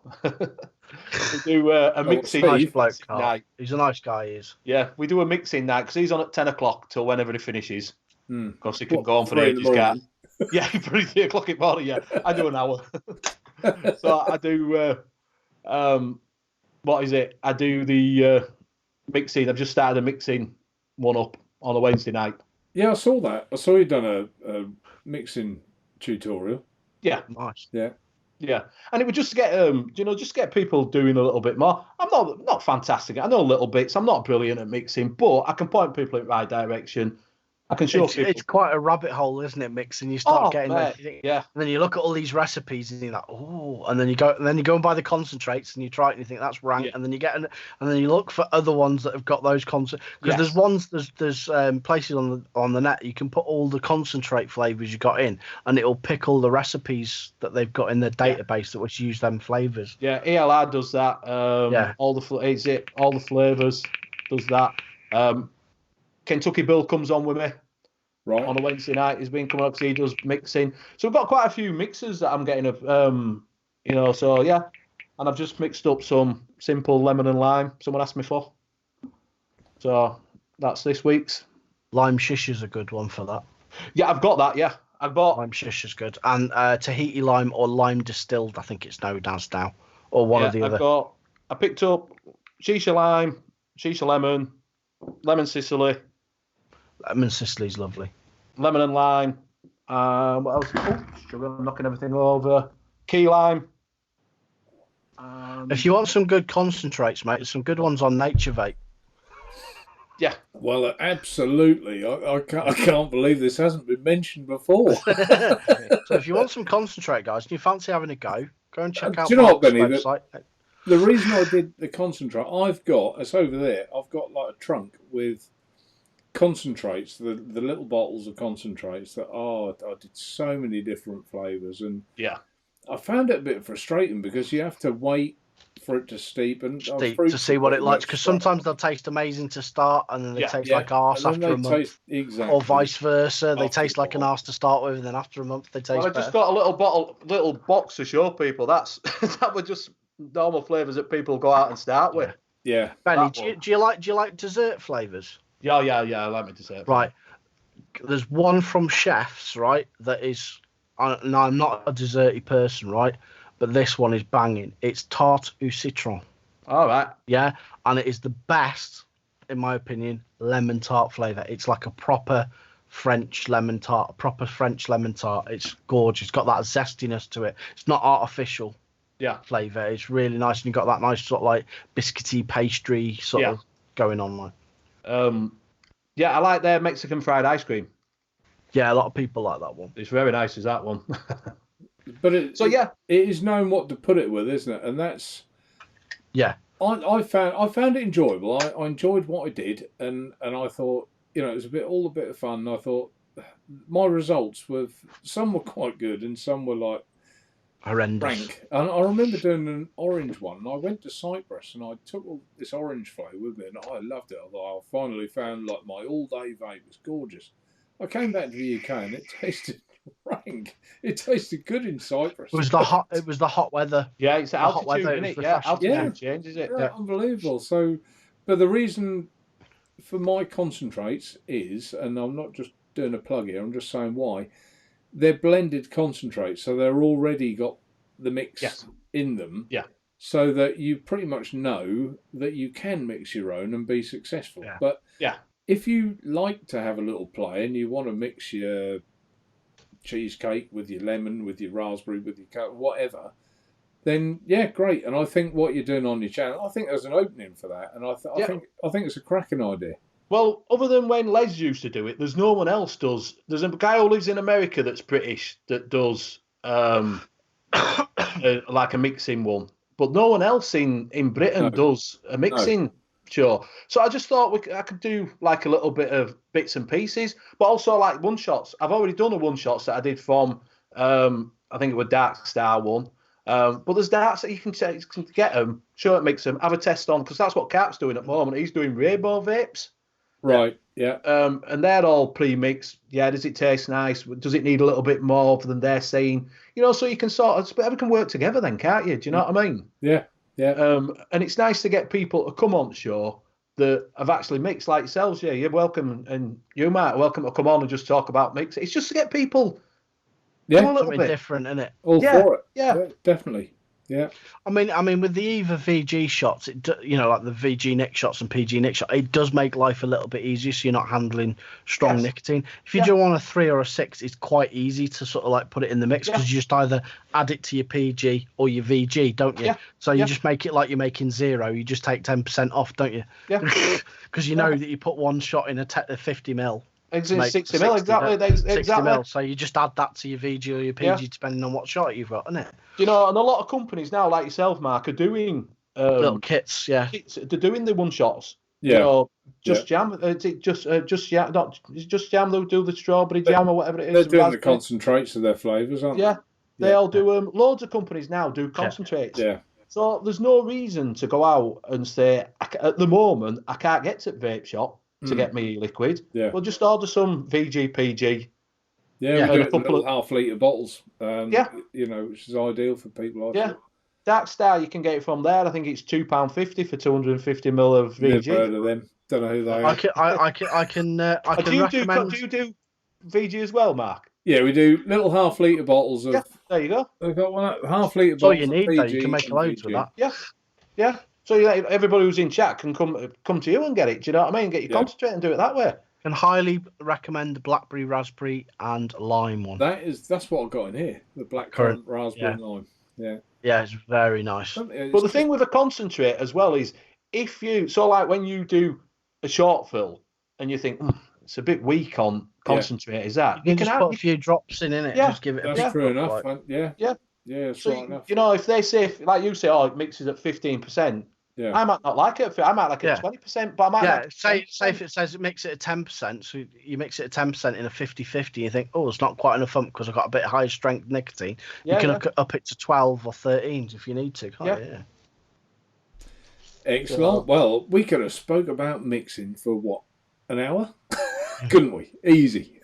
We do a mixing night. He's a nice guy, he is. Yeah, we do a mixing night because he's on at 10 o'clock till whenever he finishes. Because he can go on for ages, Carp. Yeah, 3 o'clock in the morning, yeah. I do an hour. So I do, what is it? I do the mixing. I've just started a mixing one up on a Wednesday night. Yeah, I saw that. I saw you done a mixing tutorial. Yeah. Nice. Yeah, and it would just get just get people doing a little bit more. I'm not fantastic. I know little bits. I'm not brilliant at mixing, but I can point people in the right direction. I can show people. It's quite a rabbit hole, isn't it? Mixing, you start getting there. Yeah. And then you look at all these recipes and you're like, oh, and then you go and buy the concentrates and you try it and you think that's rank, and then you and then you look for other ones that have got those concentrates, because there's places on the net you can put all the concentrate flavors you got in, and it'll pick all the recipes that they've got in their database that which use them flavors. Yeah, ELR does that. All the flavors does that. Kentucky Bill comes on with me on a Wednesday night. He's been coming up because he does mixing. So we've got quite a few mixers that I'm getting. So yeah, and I've just mixed up some simple lemon and lime someone asked me for. So that's this week's. Lime shish is a good one for that. Yeah, I've got that. Yeah, I bought lime shish is good, and Tahiti lime or lime distilled. I think it's now or one of the other. I picked up shisha lime, shisha lemon, lemon Sicily. Lemon Sicily's lovely. Lemon and lime. What else? Oh, sugar, I'm knocking everything over. Key lime. If you want some good concentrates, mate, there's some good ones on Naturevape. Yeah. Well, absolutely. I can't believe this hasn't been mentioned before. So if you want some concentrate, guys, and you fancy having a go and check out do you know what, Benny? website. The reason I did the concentrate, it's over there. I've got like a trunk with concentrates, the little bottles of concentrates that I did so many different flavours, and I found it a bit frustrating because you have to wait for it to steep to see what it likes, because sometimes they'll taste amazing to start and then they taste like arse after a month, or vice versa. They taste like an arse to start with, and then after a month they taste better. I just got a little box to show people. That were just normal flavours that people go out and start with. Yeah. Benny, do you like dessert flavours? Yeah. I like my dessert. Right. There's one from Chefs, right, that is. Now, I'm not a desserty person, right, but this one is banging. It's tarte au citron. All right. Yeah, and it is the best, in my opinion, lemon tart flavour. It's like a proper French lemon tart, It's gorgeous. It's got that zestiness to it. It's not artificial. Flavour. It's really nice, and you've got that nice sort of like biscuity pastry sort of going on. Like. I like their Mexican fried ice cream. Yeah, a lot of people like that one. It's very nice, is that one. But it is known what to put it with, isn't it? And that's I found it enjoyable. I enjoyed what I did, and I thought, it was all a bit of fun. And I thought my results some were quite good and some were like horrendous. Rank. And I remember doing an orange one, and I went to Cyprus and I took all this orange flow with me, and I loved it. I thought I finally found like my all-day vape. It's gorgeous. I came back to the UK and it tasted rank. It tasted good in Cyprus. It was the hot weather. Yeah, it's altitude, isn't it? Yeah, altitude changes it. Yeah, unbelievable. So, but the reason for my concentrates is, and I'm not just doing a plug here, I'm just saying why, they're blended concentrates, so they're already got the mix in them. Yeah. So that you pretty much know that you can mix your own and be successful. Yeah. But if you like to have a little play and you want to mix your cheesecake with your lemon, with your raspberry, with your whatever, then great. And I think what you're doing on your channel, I think there's an opening for that, and I think it's a cracking idea. Well, other than when Les used to do it, there's no one else does. There's a guy who lives in America that's British that does like a mixing one, but no one else in Britain does a mixing show. So I just thought I could do like a little bit of bits and pieces, but also like one shots. I've already done a one shots that I did from I think it was Dark Star one. But there's darts that you can get them, show it, mix them, have a test on, because that's what Carp's doing at the moment. He's doing Rainbow Vapes. Right, yeah. And they're all pre-mixed. Yeah, does it taste nice? Does it need a little bit more than they're saying? So you can everyone can work together then, can't you? Do you know what I mean? Yeah, yeah. And it's nice to get people to come on the show that have actually mixed like yourselves. Yeah, you're welcome, and you might welcome to come on and just talk about mix. It's just to get people a little something bit different, isn't it? All for it. Yeah, definitely. Yeah. I mean, with the Eva VG shots, like the VG Nick shots and PG Nick shot, it does make life a little bit easier, so you're not handling strong nicotine. If you do want a 3 or a 6, it's quite easy to sort of like put it in the mix, because you just either add it to your PG or your VG, don't you? So you just make it like you're making 0. You just take 10% off, don't you? Yeah. Because you know that you put one shot in a 50 mil. It's 60 mil, exactly. 60 mil. So you just add that to your VG or your PG, depending on what shot you've got, isn't it? And a lot of companies now, like yourself, Mark, are doing little kits. Yeah, they're doing the one shots. Yeah, Jam. Just Jam. They'll do the strawberry jam or whatever it is. They're doing the concentrates of their flavours, aren't they? Yeah, they all do. Loads of companies now do concentrates. Yeah. So there's no reason to go out and say, at the moment, I can't get to the vape shop to get me liquid. Yeah. We'll just order some VG, PG. Yeah, we do a couple of half-litre bottles. Which is ideal for people. Dark Star, you can get it from there. I think it's £2.50 for 250 ml of VG. Never heard of them. Don't know who they are. I can recommend. Do you do VG as well, Mark? Yeah, we do little half-litre bottles of. Yeah, there you go. They've got one half-litre That's all bottles you need, of though. PG You can make and loads with VG. that. Yeah. So everybody who's in chat can come to you and get it. Do you know what I mean? Get your concentrate and do it that way. Can highly recommend the blackberry, raspberry, and lime one. That's what I got in here. The blackcurrant, raspberry, and lime. Yeah. Yeah, it's very nice. But the thing with a concentrate as well is like when you do a short fill and you think it's a bit weak on concentrate, is that? You can just put a few drops in it. Yeah, just give it a that's true enough. Like. Yeah, it's so right enough. You know, if they say, like you say, it mixes at 15%. Yeah. I might not like it. I might like it at 20%, but I might like it. Say if it says it makes it at 10%, so you mix it at 10% in a 50-50, you think, it's not quite enough because I've got a bit higher strength nicotine. You can up it to 12 or 13 if you need to, can't you? Yeah. Excellent. Well, we could have spoke about mixing for what, an hour? Couldn't we? Easy.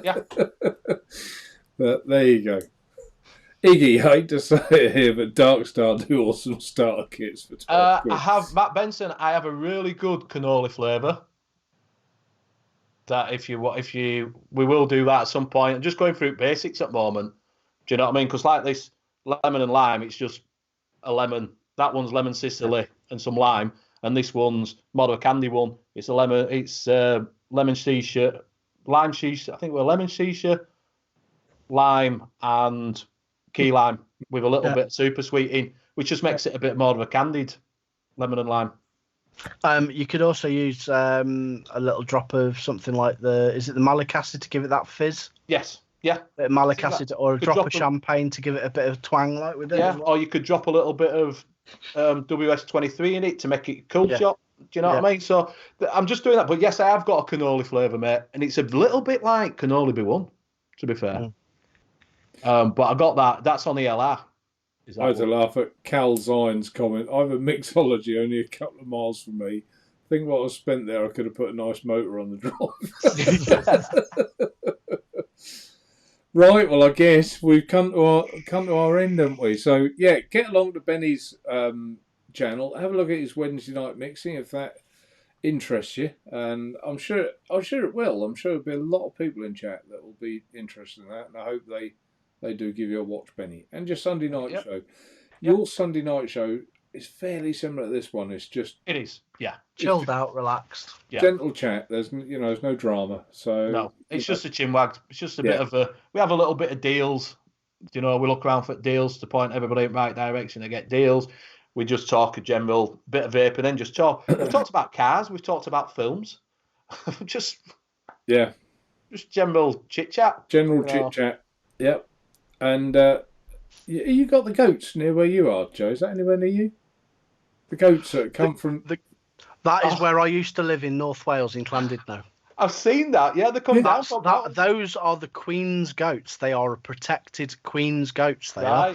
Yeah. But there you go. Iggy, I hate to say it here, but Darkstar do awesome starter kits for 12 quid. I have, Matt Benson, I have a really good cannoli flavour. That we will do that at some point. I'm just going through basics at the moment. Do you know what I mean? Because like this lemon and lime, it's just a lemon. That one's lemon Sicily and some lime, and this one's more of a candy one. It's a lemon. It's lemon shisha, lime shisha. I think we're lemon shisha, lime and key lime with a little bit of super sweet in, which just makes it a bit more of a candied lemon and lime. You could also use a little drop of something like is it the malic acid to give it that fizz? Yes. Yeah. A bit of malic acid or a drop of champagne to give it a bit of twang like with it. Yeah, or you could drop a little bit of WS-23 in it to make it cool shot. Do you know what I mean? So I'm just doing that. But yes, I have got a cannoli flavour, mate. And it's a little bit like cannoli B1, to be fair. But I got that. That's on the LR. I had to laugh at Cal Zion's comment. I have a mixology only a couple of miles from me. Think what I spent there, I could have put a nice motor on the drive. Right, well, I guess we've come to our end, haven't we? So, yeah, get along to Benny's channel. Have a look at his Wednesday night mixing if that interests you. And I'm sure it will. I'm sure there'll be a lot of people in chat that will be interested in that. And I hope they do give you a watch, Benny. And your Sunday night show. Your Sunday night show is fairly similar to this one. It is, yeah. Chilled out, relaxed. Gentle chat. There's no drama. So no, it's just a chinwag. It's just a bit of we have a little bit of deals. We look around for deals to point everybody in the right direction to get deals. We just talk a general bit of vaping and just talk. We've talked about cars. We've talked about films. just general chit chat. General chit chat. Yep. And you got the goats near where you are, Joe? Is that anywhere near you? The goats that come from That is where I used to live in North Wales in Llandudno. I've seen that. Yeah, they come down. Those are the Queen's goats. They are a protected Queen's goats. They are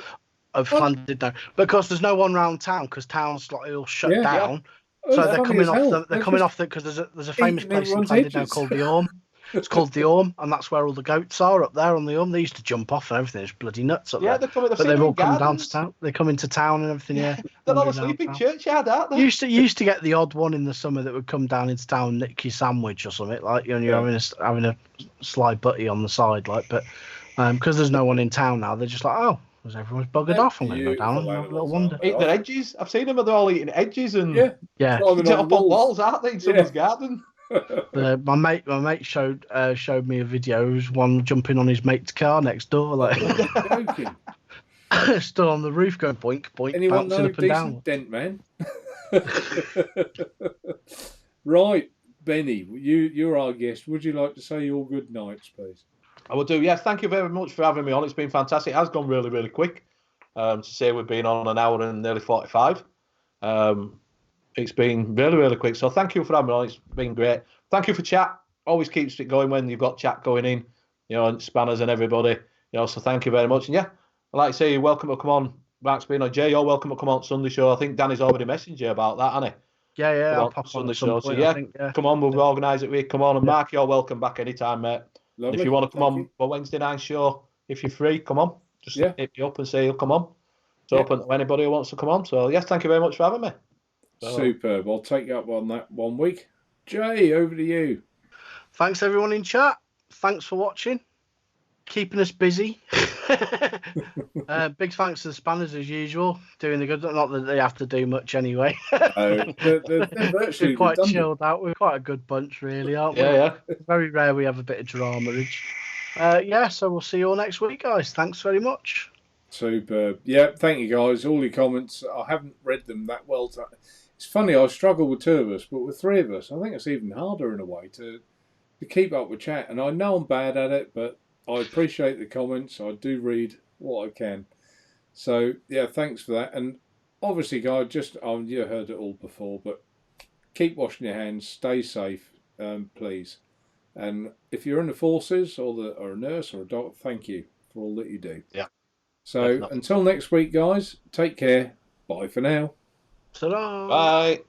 of Llandudno because there's no one around town because town's all shut down. Yeah. So they're coming off. They're coming off because there's a famous place in Llandudno called the Orme. It's called the Orme, and that's where all the goats are up there on the Orme. They used to jump off and everything. It's bloody nuts up there. They're coming. But they've all come down to town. They come into town and everything. Yeah, they're not asleep in churchyard, aren't they? You used to get the odd one in the summer that would come down into town, and nick your sandwich or something like you're having a sly butty on the side, like. But because there's no one in town now, they're just like, everyone's buggered off. I'm going to go down and have a little wander. Eat their edges. I've seen them. They're all eating edges and yeah. Up on walls, aren't they? In someone's garden. My mate showed me a video. It was one jumping on his mate's car next door, like stood on the roof going boink boink. Anyone bouncing know up and down. Dent man? Right, Benny, you're our guest. Would you like to say your good nights, please? I will do. Yes, thank you very much for having me on. It's been fantastic. It has gone really, really quick. To say we've been on an hour and nearly 45. It's been really, really quick. So thank you for having me on. It's been great. Thank you for chat. Always keeps it going when you've got chat going in, and Spanners and everybody. So thank you very much. And I'd like to say you're welcome to come on. Mark's been on. Jay, you're welcome to come on Sunday show. I think Danny's already messaged you about that, hasn't he? Yeah, I'll pop on Sunday show. So come on, we'll organise it. Come on, and Mark, you're welcome back anytime, mate. Lovely. If you want to come on for Wednesday night show, if you're free, come on. Just hit me up and say you'll come on. It's open to anybody who wants to come on. So, yes, thank you very much for having me. So, superb. I'll take you up on that 1 week. Jay, over to you. Thanks, everyone in chat. Thanks for watching. Keeping us busy. Big thanks to the Spanners as usual. Doing the good. Not that they have to do much anyway. They're virtually We're quite redundant. chilled out. We're quite a good bunch, really, aren't we? yeah. Very rare we have a bit of drama-age. So we'll see you all next week, guys. Thanks very much. Superb. Yeah, thank you, guys. All your comments. I haven't read them that well. It's funny, I struggle with 2 of us, but with 3 of us, I think it's even harder in a way to keep up with chat. And I know I'm bad at it, but I appreciate the comments. I do read what I can. So, yeah, thanks for that. And obviously, guys, you heard it all before, but keep washing your hands, stay safe, please. And if you're in the forces or a nurse or a doctor, thank you for all that you do. Yeah. So, until next week, guys, take care. Bye for now. Ta-da! Bye.